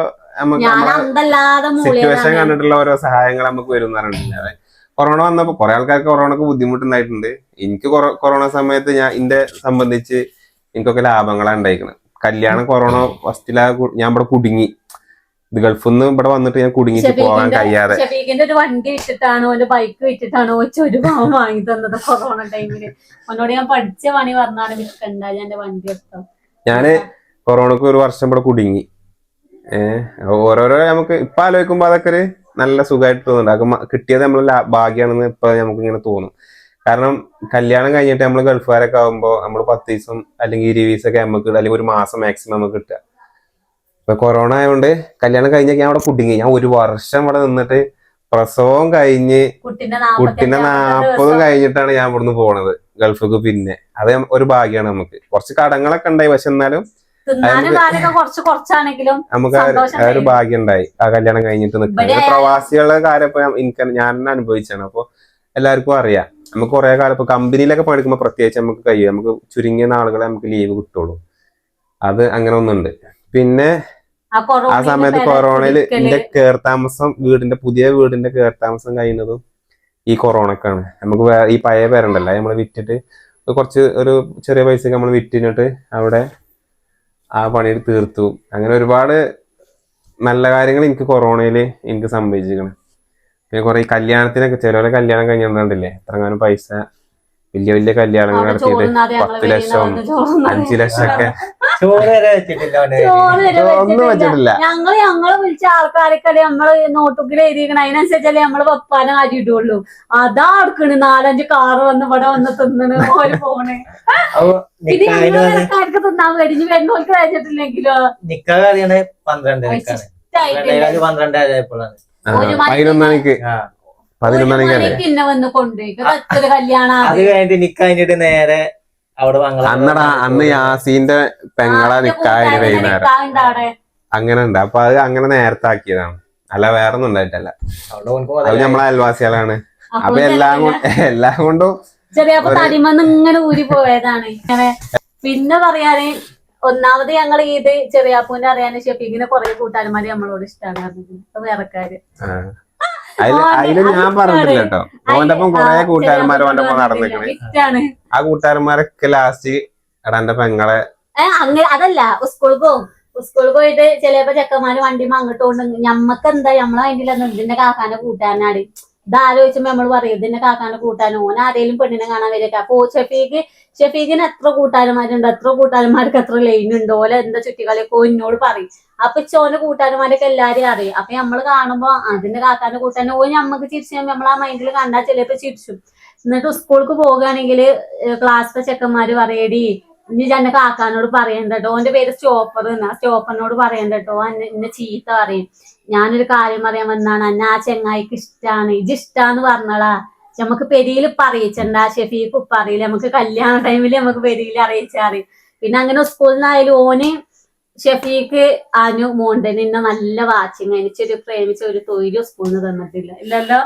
സിറ്റുവേഷൻ കണ്ടിട്ടുള്ള ഓരോ സഹായങ്ങൾ നമുക്ക് വരും എന്ന് പറഞ്ഞിട്ടില്ല. കൊറോണ വന്നപ്പോ കുറെ ആൾക്കാർക്ക് കൊറോണക്ക് ബുദ്ധിമുട്ടുണ്ടായിട്ടുണ്ട്. എനിക്ക് കൊറോണ സമയത്ത് എന്നെ സംബന്ധിച്ച് എനിക്കൊക്കെ ലാഭങ്ങളാണ് ഉണ്ടായിരിക്കുന്നത്. കല്യാണം കൊറോണ ഫസ്റ്റിലാ ഞാൻ ഇവിടെ കുടുങ്ങി. ഇത് ഗൾഫിൽ നിന്ന് ഇവിടെ വന്നിട്ട് ഞാൻ കുടുങ്ങിച്ച് പോകാൻ കഴിയാതെ
ഷഫീഖിന്റെ ഒരു വണ്ടി വിറ്റിട്ടാണോ ഒരു ബൈക്ക് വിറ്റിട്ടാണോ ഒരു പാവം വാങ്ങി തന്നത് കൊറോണ ടൈമില്. അവനോട് ഞാൻ പഠിച്ച പണി പറഞ്ഞാണ് വിൽക്കണ്ട ഞാൻ എന്റെ വണ്ടി എടുത്തോ.
ഞാന് കൊറോണക്ക് ഒരു വർഷം ഇവിടെ കുടുങ്ങി. ഓരോരോ നമുക്ക് ഇപ്പൊ ആലോചിക്കുമ്പോ അതൊക്കെ ഒരു നല്ല സുഖമായിട്ട് തോന്നുന്നുണ്ട്. അതൊക്കെ കിട്ടിയത് നമ്മളെ ഭാഗ്യമാണെന്ന് ഇപ്പൊ നമുക്ക് ഇങ്ങനെ തോന്നും. കാരണം കല്യാണം കഴിഞ്ഞിട്ട് നമ്മള് ഗൾഫുകാരൊക്കെ ആകുമ്പോ നമ്മള് 10 ദിവസം അല്ലെങ്കിൽ 20 ദിവസമൊക്കെ നമുക്ക് അല്ലെങ്കിൽ ഒരു മാസം മാക്സിമം നമുക്ക് കിട്ടുക. ഇപ്പൊ കൊറോണ ആയതുകൊണ്ട് കല്യാണം കഴിഞ്ഞൊക്കെ ഞാൻ അവിടെ കുടുങ്ങി. ഞാൻ ഒരു വർഷം ഇവിടെ നിന്നിട്ട് പ്രസവം കഴിഞ്ഞ് കുട്ടീനെ 40 കഴിഞ്ഞിട്ടാണ് ഞാൻ ഇവിടുന്ന് പോണത് ഗൾഫിക്ക്. പിന്നെ അത് ഒരു ഭാഗ്യമാണ് നമുക്ക്. കുറച്ച് കടങ്ങളൊക്കെ ഉണ്ടായി, പക്ഷെ എന്നാലും നമുക്ക് ആ ഒരു ഭാഗ്യം ഉണ്ടായി ആ കല്യാണം കഴിഞ്ഞിട്ട് നിൽക്കുന്നത്. പ്രവാസികളുടെ കാര്യം ഇപ്പൊ ഞാൻ അനുഭവിച്ചാണ്. അപ്പൊ എല്ലാവർക്കും അറിയാം. നമുക്ക് കുറെ കാലം ഇപ്പൊ കമ്പനിയിലൊക്കെ പണിയെടുക്കുമ്പോ പ്രത്യേകിച്ച് നമുക്ക് കഴിയും. നമുക്ക് ചുരുങ്ങിയ നാളുകളെ നമുക്ക് ലീവ് കിട്ടുള്ളൂ. അത് അങ്ങനെ ഒന്നുണ്ട്. പിന്നെ ആ സമയത്ത് കൊറോണയില് എന്റെ പുതിയ വീടിന്റെ കേർത്താമസം കഴിയുന്നതും ഈ കൊറോണക്കാണ്. നമുക്ക് ഈ പഴയ പേരുണ്ടല്ലോ നമ്മള് വിറ്റിട്ട് കുറച്ച് ഒരു ചെറിയ പൈസക്ക് നമ്മൾ വിറ്റിട്ട് അവിടെ ആ പണി തീർത്തു. അങ്ങനെ ഒരുപാട് നല്ല കാര്യങ്ങൾ എനിക്ക് കൊറോണയില് എനിക്ക് സംഭവിച്ചിരിക്കണം. പിന്നെ കുറെ കല്യാണത്തിനൊക്കെ ചിലവരെ കല്യാണം കഴിഞ്ഞിട്ടുണ്ടല്ലേ എത്രങ്ങാനും പൈസ വലിയ വലിയ കല്യാണങ്ങൾ നടത്തിയിട്ട് 10 ലക്ഷം 5 ലക്ഷം ഒക്കെ ഒന്നും വെച്ചിട്ടില്ല.
ഞങ്ങള് വിളിച്ച ആൾക്കാരൊക്കെ നമ്മള് നോട്ടുബുക്കിൽ എഴുതിയിരിക്കണം. അതിനനുസരിച്ചല്ലേ നമ്മള് വെപ്പാനം ആറ്റിട്ടുള്ളൂ. അതാ എടുക്കണ് 4-5 കാറ് വന്ന് ഇവിടെ വന്ന് തിന്നണ് പോലെ പോണ്. ഇത് ഞങ്ങൾക്ക് തിന്നാൻ കഴിഞ്ഞ് വരുന്നവർക്ക് കഴിച്ചിട്ടില്ലെങ്കിലോ.
11 മണിക്ക്
പിന്നെ വന്ന് കൊണ്ടുപോയി കല്യാണം.
അത് കഴിഞ്ഞിട്ട് നിക്കാഞ്ഞിട്ട് നേരെ അവിടെ
അന്ന് യാസീന്റെ പെങ്ങളെ നിക്കാഹിന് വൈകുന്നേരം അങ്ങനെ ഉണ്ട്. അപ്പൊ അത് അങ്ങനെ നേരത്തെ ആക്കിയതാണ്, അല്ല വേറെ ഒന്നും ഉണ്ടായിട്ടല്ല. അത് നമ്മളെ അയൽവാസികളാണ്. അപ്പൊ എല്ലാം കൊണ്ടും
ചെറിയപ്പോ തടിമന്ന് ഇങ്ങനെ ഊരി പോയതാണ്. പിന്നെ പറയാന് ഒന്നാമത് ഞങ്ങൾ ഇത് ചെറിയാപ്പൂന്റെ അറിയാന് ഷെഫീഖിനെ കുറെ കൂട്ടാന്മാര് നമ്മളോട് ഇഷ്ടമാണ് വേറെക്കാര്.
അതില് ഞാൻ പറഞ്ഞിട്ടില്ല കേട്ടോ. ഓന്റെ ഒപ്പം കുറെ കൂട്ടുകാരന്മാർ ഓന്റെ ഒപ്പം നടന്നിരിക്കണേ. ആ കൂട്ടുകാരന്മാരൊക്കെ ലാസ്റ്റ് എന്റെ പെങ്ങളെ
അങ്ങനെ അതല്ല സ്കൂളിൽ പോയിട്ട് ചിലപ്പോ ചെക്കന്മാര് വണ്ടിമ അങ്ങോട്ട് കൊണ്ട് ഞമ്മക്ക് എന്താ നമ്മളെ മൈൻഡിൽ ഇതിന്റെ കാക്കാന്റെ കൂട്ടുകാരനാണ്. ഇതാലോചിച്ചുമ്പോ നമ്മള് പറയും ഇതിന്റെ കാക്കാന്റെ കൂട്ടാൻ ഓൻ ആരെങ്കിലും പെണ്ണിനെ കാണാൻ വരിക. അപ്പൊ ഷെഫീഖിന് എത്ര കൂട്ടുകാരന്മാരുണ്ട്, എത്ര കൂട്ടുകാരന്മാർക്ക് എത്ര ലൈൻ ഉണ്ട്, ഓലെ എന്താ ചുറ്റിക്കളിയൊക്കെ എന്നോട് പറയും. അപ്പൊ ചോന്റെ കൂട്ടുകാരന്മാരൊക്കെ എല്ലാരും അറിയും. അപ്പൊ നമ്മള് കാണുമ്പോ അതിന്റെ കാക്കാന്റെ കൂട്ടാൻ ഓ ഞമ്മക്ക് ചിരിച്ചു നമ്മൾ ആ മൈൻഡിൽ കണ്ടാൽ ചിലപ്പോ ചിരിച്ചു. എന്നിട്ട് സ്കൂൾക്ക് പോകുകയാണെങ്കിൽ ക്ലാസ്സിലെ ചെക്കന്മാര് പറയടി ഇനി എന്റെ കാക്കാനോട് പറയണ്ടോ, ഓന്റെ പേര് സ്റ്റോപ്പർ എന്നാ, സ്റ്റോപ്പറിനോട് പറയണ്ടോ എന്നെ ചീത്ത പറയും. ഞാനൊരു കാര്യം പറയാൻ വന്നാണ്, എന്നെ ആ ചെങ്ങായിക്ക് ഇഷ്ടാണ്, ഇജ് ഇഷ്ടാന്ന് പറഞ്ഞടാ. നമുക്ക് പെരിയിൽ പറയിച്ചണ്ട, ഷെഫീഖ് ഉപ്പ അറിയില്ല, നമുക്ക് കല്യാണ ടൈമില് നമുക്ക് പെരിയിൽ അറിയിച്ചാറി. പിന്നെ അങ്ങനെ സ്കൂളിൽ നിന്നായാലും ഓന് ഷെഫീഖ് അനു മോണ്ടന് എന്നെ നല്ല വാച്ചിങ് എനിച്ചൊരു പ്രേമിച്ച ഒരു തൊഴിലും സ്കൂളിൽ നിന്ന് തന്നിട്ടില്ല. ഇല്ലല്ലോ.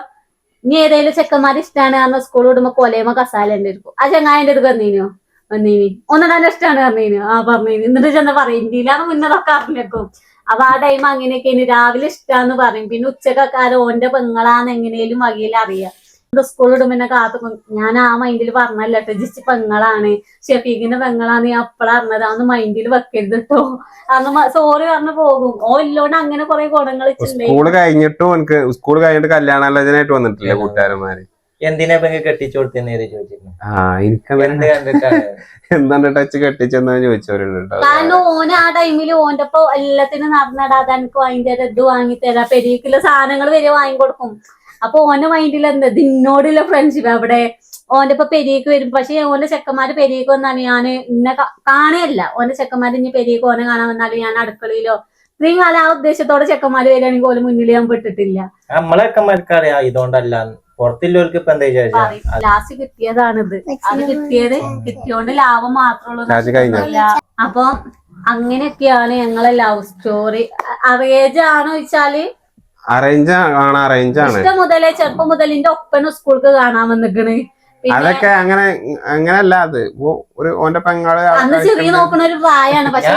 ഇനി ഏതെങ്കിലും ചെക്കന്മാർ ഇഷ്ടമാണ് കാരണം സ്കൂൾ വിടുമ്പോ കൊലയുമ്പോ കസാല എന്റെ എടുക്കും. ആ ചെങ്ങായിന്റെ അടുത്ത് വന്നീനി ഒന്നിടാൻ ഇഷ്ടമാണ് പറഞ്ഞീന്. പറഞ്ഞീന് എന്നിട്ട് ചെന്ന പറയും ഇതിലാണ് മുന്നതൊക്കെ അറിഞ്ഞേക്കും. അപ്പൊ ആ ടൈം അങ്ങനെയൊക്കെ ഇനി രാവിലെ ഇഷ്ടാന്ന് പറയും. പിന്നെ ഉച്ചക്കാരും ഓന്റെ പെങ്ങളാന്ന് എങ്ങനെയും വകയിൽ അറിയാം. സ്കൂൾ ഇടുമ്പോ കാത്തു ഞാൻ ആ മൈൻഡിൽ പറഞ്ഞല്ലോ ജിച്ച് പെങ്ങളാണ്, ഷെഫീഖിന്റെ പെങ്ങളാന്ന് ഞാൻ അപ്പഴ അറിഞ്ഞത്. അതൊന്ന് മൈൻഡിൽ വെക്കരുത് കേട്ടോ, അന്ന് സോറി പറഞ്ഞു പോകും. ഓ ഇല്ലോണ്ട് അങ്ങനെ കുറെ ഗുണങ്ങൾ
സ്കൂൾ കഴിഞ്ഞിട്ട് കല്യാണാലോചനയായിട്ട് വന്നിട്ടില്ല കൂട്ടുകാരന്മാര്.
എന്തിനാ കെട്ടിച്ചു കൊടുത്തേ ചോദിച്ചിരുന്നു.
എന്താണ് ടച്ച് കെട്ടിച്ചെന്നാ ചോദിച്ചവരുണ്ട്.
കാരണം ഓന് ആ ടൈമില് ഓന്റെ ഒപ്പം എല്ലാത്തിനും നടന്നിടാതെ എനിക്ക് വാങ്ങിത്തരാ, ഇത് വാങ്ങിത്തരാ, പെരീക്കുള്ള സാധനങ്ങൾ വരെ വാങ്ങിക്കൊടുക്കും. അപ്പൊ ഓന്റെ മൈൻഡിൽ എന്താ ഇതിനോടുള്ള ഫ്രണ്ട്ഷിപ്പ് അവിടെ ഓന്റെ ഇപ്പൊ പെരീക്ക് വരും. പക്ഷെ ഓന്റെ ചെക്കന്മാര് പെരീക്ക് വന്നാണ് ഞാൻ ഇന്നെ കാണുകയല്ല. ഓന്റെ ചെക്കന്മാര് ഇനി പെരീക്ക് ഓനെ കാണാൻ വന്നാലും ഞാൻ അടുക്കളയിലോ ഇത്രയും കാലം ആ ഉദ്ദേശത്തോടെ ചെക്കന്മാര് വരികയാണെങ്കിൽ ഓലെ മുന്നിൽ ഞാൻ പെട്ടിട്ടില്ല.
നമ്മളെ ചെക്കന്മാർക്ക് അറിയാം ഇതുകൊണ്ടല്ല, പുറത്തുള്ളവർക്ക് ഇപ്പൊ എന്താ
ലാസ്റ്റ് കിട്ടിയതാണിത്. അത് കിട്ടിയോണ്ട് ലാഭം മാത്രമുള്ളൂ. അപ്പൊ അങ്ങനെയൊക്കെയാണ് ഞങ്ങളെ ലവ് സ്റ്റോറി. അറേഞ്ച് ആണോ ചോദിച്ചാല്
അറേഞ്ച് ആണ്.
ഇഷ്ടം മുതലേ ചെറുപ്പം മുതലിന്റെ ഒപ്പന സ്കൂൾക്ക് കാണാൻ വന്നിക്കണ്.
അതൊക്കെ അങ്ങനല്ല. അത് ഒരു ഓന്റെ പെങ്ങള്
അന്ന് ചെറിയ നോക്കണ ഒരു പ്രായമാണ്. പക്ഷെ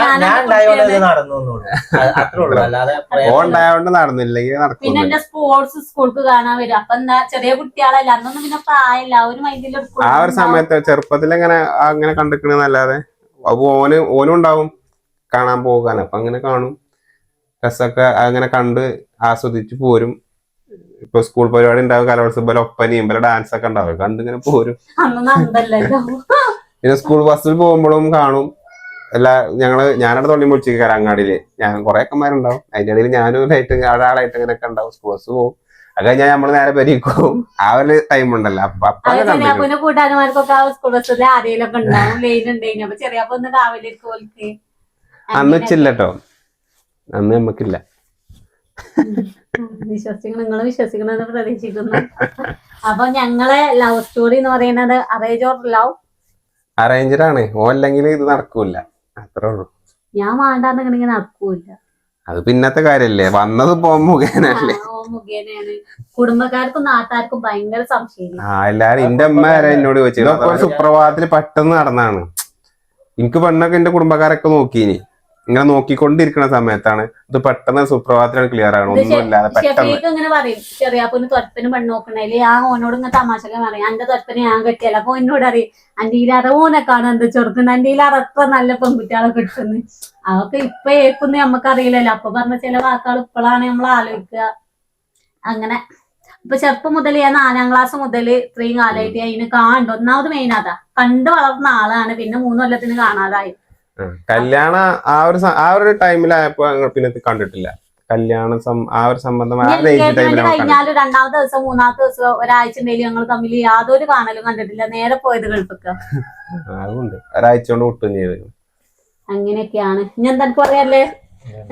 ഓൻ ഉണ്ടായോണ്ട് നടന്നില്ലെങ്കിൽ നടക്കും.
പിന്നെ എന്റെ സ്പോർട്സ് സ്കൂൾക്ക് കാണാൻ വരും. അപ്പൊ എന്താ ചെറിയ കുട്ടികളല്ല, അന്നൊന്നും പിന്നെ പ്രായമില്ല. ഒരു മൈൻഡിൽ
ആ ഒരു സമയത്ത് ചെറുപ്പത്തിൽ അങ്ങനെ കണ്ടിക്കണെന്നല്ലാതെ ഓനും ഉണ്ടാവും കാണാൻ പോകാൻ. അപ്പൊ അങ്ങനെ കാണും, രസമൊക്കെ അങ്ങനെ കണ്ട് ആസ്വദിച്ച് പോരും. ഇപ്പൊ സ്കൂൾ പരിപാടി ഉണ്ടാവും, കലോത്സവം, ഒപ്പനയും ഡാൻസ് ഒക്കെ ഉണ്ടാവും, കണ്ടിങ്ങനെ പോരും. പിന്നെ സ്കൂൾ ബസ്സിൽ പോകുമ്പോഴും കാണും. ഞാനവിടെ തൊള്ളി മുടിച്ചിരിക്കും കരങ്ങാടിയില്. ഞാൻ കുറെ അക്കന്മാരുണ്ടാവും, അതിന്റെ ഇടയിൽ ഞാനും ഒരാളായിട്ട് ഇങ്ങനെയൊക്കെ ഉണ്ടാവും. സ്കൂൾ ബസ് പോകും, അത് കഴിഞ്ഞാൽ നമ്മള് നേരെ പെരീക്കും. ആ ഒരു ടൈം ഉണ്ടല്ലോ.
കൂട്ടുകാരന്മാർക്കൊക്കെ സ്കൂൾ ബസ്സിൽ ആരെയൊക്കെ ഉണ്ടാവും, ലൈൻ ഉണ്ടായിരുന്നു. അപ്പൊ ചെറിയപ്പോ ഒന്ന് കാവലിരിക്കും.
അന്ന് വെച്ചില്ലട്ടോ, അന്ന് നമ്മക്കില്ല.
നിങ്ങൾ വിശ്വസിക്കണമെന്ന് പ്രതീക്ഷിക്കുന്നു. അപ്പൊ ഞങ്ങളെ ലവ് സ്റ്റോറി എന്ന് പറയുന്നത് അറേഞ്ച് ഓർ ലവ്?
അറേഞ്ചറാണ്. ഓ അല്ലെങ്കിൽ ഇത് നടക്കൂല, അത്രേ ഉള്ളൂ.
ഞാൻ വേണ്ടാന്നുണ്ടെങ്കിൽ നടക്കൂല.
അത് പിന്നത്തെ കാര്യല്ലേ, വന്നത് മുഖേനല്ലേ.
മുഖേനയാണ്. കുടുംബക്കാർക്കും നാട്ടുകാർക്കും ഭയങ്കര സംശയം.
എല്ലാരും എന്റെ അമ്മ വരെ എന്നോട് ചോദിച്ചു. സുപ്രഭാതത്തിൽ പെട്ടെന്ന് നടന്നാണ്. എനിക്ക് പെണ്ണൊക്കെ എന്റെ കുടുംബക്കാരൊക്കെ നോക്കീനി. ഇങ്ങനെ നോക്കിക്കൊണ്ടിരിക്കുന്ന സമയത്താണ് ഇത് പെട്ടെന്ന് സുപ്രഭാതത്തിലാണ് ക്ലിയർ ആണ്. ഒന്നുമില്ലാതെ പെട്ടെന്ന്
ഇങ്ങനെ പറയും, ചെറിയാപ്പൊന്ന് തൊരപ്പന് പെണ്ണ് നോക്കണേല് ആ ഓനോട് ഇങ്ങനെ തമാശക്കെ പറയും, എന്റെ തൊരപ്പന് ഞാൻ കെട്ടിയല്ല. അപ്പൊ എന്നോട് അറിയും, അന്റീലാറ ഓനെ കാണാൻ എന്താ ചെറുക്കുണ്ട്, അന്റീലാറ അത്ര നല്ല പെൺകുട്ടികളെ കിട്ടുന്നു. അതൊക്കെ ഇപ്പൊ ഏക്കുന്ന നമ്മക്കറിയില്ലല്ലോ. അപ്പൊ പറഞ്ഞ ചില വാക്കുകൾ ഇപ്പോഴാണ് നമ്മൾ ആലോചിക്കുക. അങ്ങനെ ഇപ്പൊ ചെറുപ്പം മുതൽ ഞാൻ 4ാം ക്ലാസ് മുതൽ ഇത്രയും കാലമായിട്ട് അതിന് കാണുന്നുണ്ട്. ഒന്നാമത് മെയിൻ അതാ, കണ്ടു വളർന്ന ആളാണ്. പിന്നെ 3 കൊല്ലത്തിന് കാണാതായി.
കല്യാണം ആ ഒരു ടൈമിലായപ്പോ പിന്നെ കണ്ടിട്ടില്ല. കല്യാണം ആ ഒരു സംബന്ധം
കഴിഞ്ഞാലും 2ാമത്തെ ദിവസം 3ാമത്തെ ദിവസം ഒരാഴ്ച ഉണ്ടെങ്കിലും ഞങ്ങൾ തമ്മിൽ യാതൊരു കാണലും കണ്ടിട്ടില്ല. നേരെ പോയത് ഗൾഫൊക്കെ.
അതുകൊണ്ട് ഒരാഴ്ച കൊണ്ട് ഒട്ടും ചെയ്ത്.
അങ്ങനെയൊക്കെയാണ്. ഇനി എന്താ പറയാല്ലേ?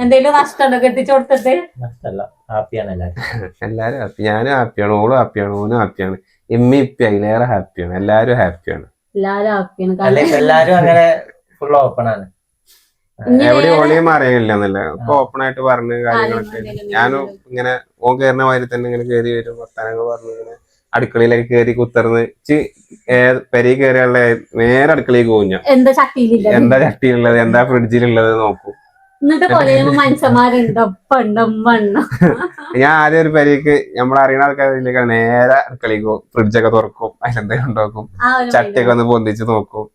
എന്തെങ്കിലും നഷ്ടമുണ്ടോ കെട്ടിച്ചു കൊടുത്തിട്ട്?
എല്ലാരും ഹാപ്പി. ഞാനും ഹാപ്പിയാണ്, ഓളും ഹാപ്പിയാണ്, ഓനും ഹാപ്പിയാണ്, ഇമ്മി ഇപ്പി അതിലേറെ ഹാപ്പിയാണ്. എല്ലാരും ഹാപ്പിയാണ്.
എല്ലാരും അങ്ങനെ ഫുൾ ഓപ്പൺ ആണ്.
എവിടെ ഒളിയും അറിയില്ലെന്നല്ല, ഇപ്പൊ ഓപ്പൺ ആയിട്ട് പറഞ്ഞ കാര്യങ്ങളൊക്കെ. ഞാനും ഇങ്ങനെ ഓൻ കയറുന്ന മാതിരി തന്നെ ഇങ്ങനെ കയറി വരും, വർത്താനങ്ങൾ പറഞ്ഞു ഇങ്ങനെ അടുക്കളയിലേക്ക് കയറി കുത്തർന്ന് പെരി കയറിയുള്ള നേരെ അടുക്കളയിലേക്ക് പോകും. ഞാൻ എന്താ ചട്ടിയിലുള്ളത്, എന്താ ഫ്രിഡ്ജിലുള്ളത് നോക്കും. ഞാൻ ആദ്യം ഒരു പെരിക്ക് നമ്മളറിയുന്ന ആൾക്കാരിലേക്കാണ് നേരെ അടുക്കളയിലേക്ക് പോകും. ഫ്രിഡ്ജൊക്കെ തുറക്കും, അതിലെന്തെങ്കിലും ഉണ്ടാക്കും, ചട്ടിയൊക്കെ ഒന്ന് പൊന്തിച്ച് നോക്കും.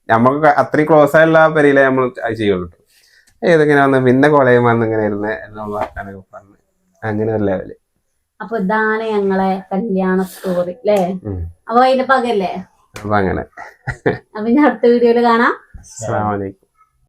നമ്മൾക്ക് അത്രയും ക്ലോസ് ആയുള്ള പെരിയിലെ നമ്മൾ അത് ചെയ്യുള്ളൂ. ഏതെങ്ങനെ വന്ന് പിന്നെ കോളേജ് വന്ന് ഇങ്ങനെ ഇരുന്ന് വർത്താനൊക്കെ പറഞ്ഞ് അങ്ങനെ ഒരു ലെവല്.
അപ്പൊ ഇതാണ് ഞങ്ങളെ കല്യാണ സ്റ്റോറി അല്ലേ? അപ്പൊ അതിന്റെ പകല്ലേ?
അപ്പൊ അങ്ങനെ.
അപ്പൊ ഞാൻ അടുത്ത വീഡിയോയില് കാണാം.
അസ്സലാമു അലൈക്കും.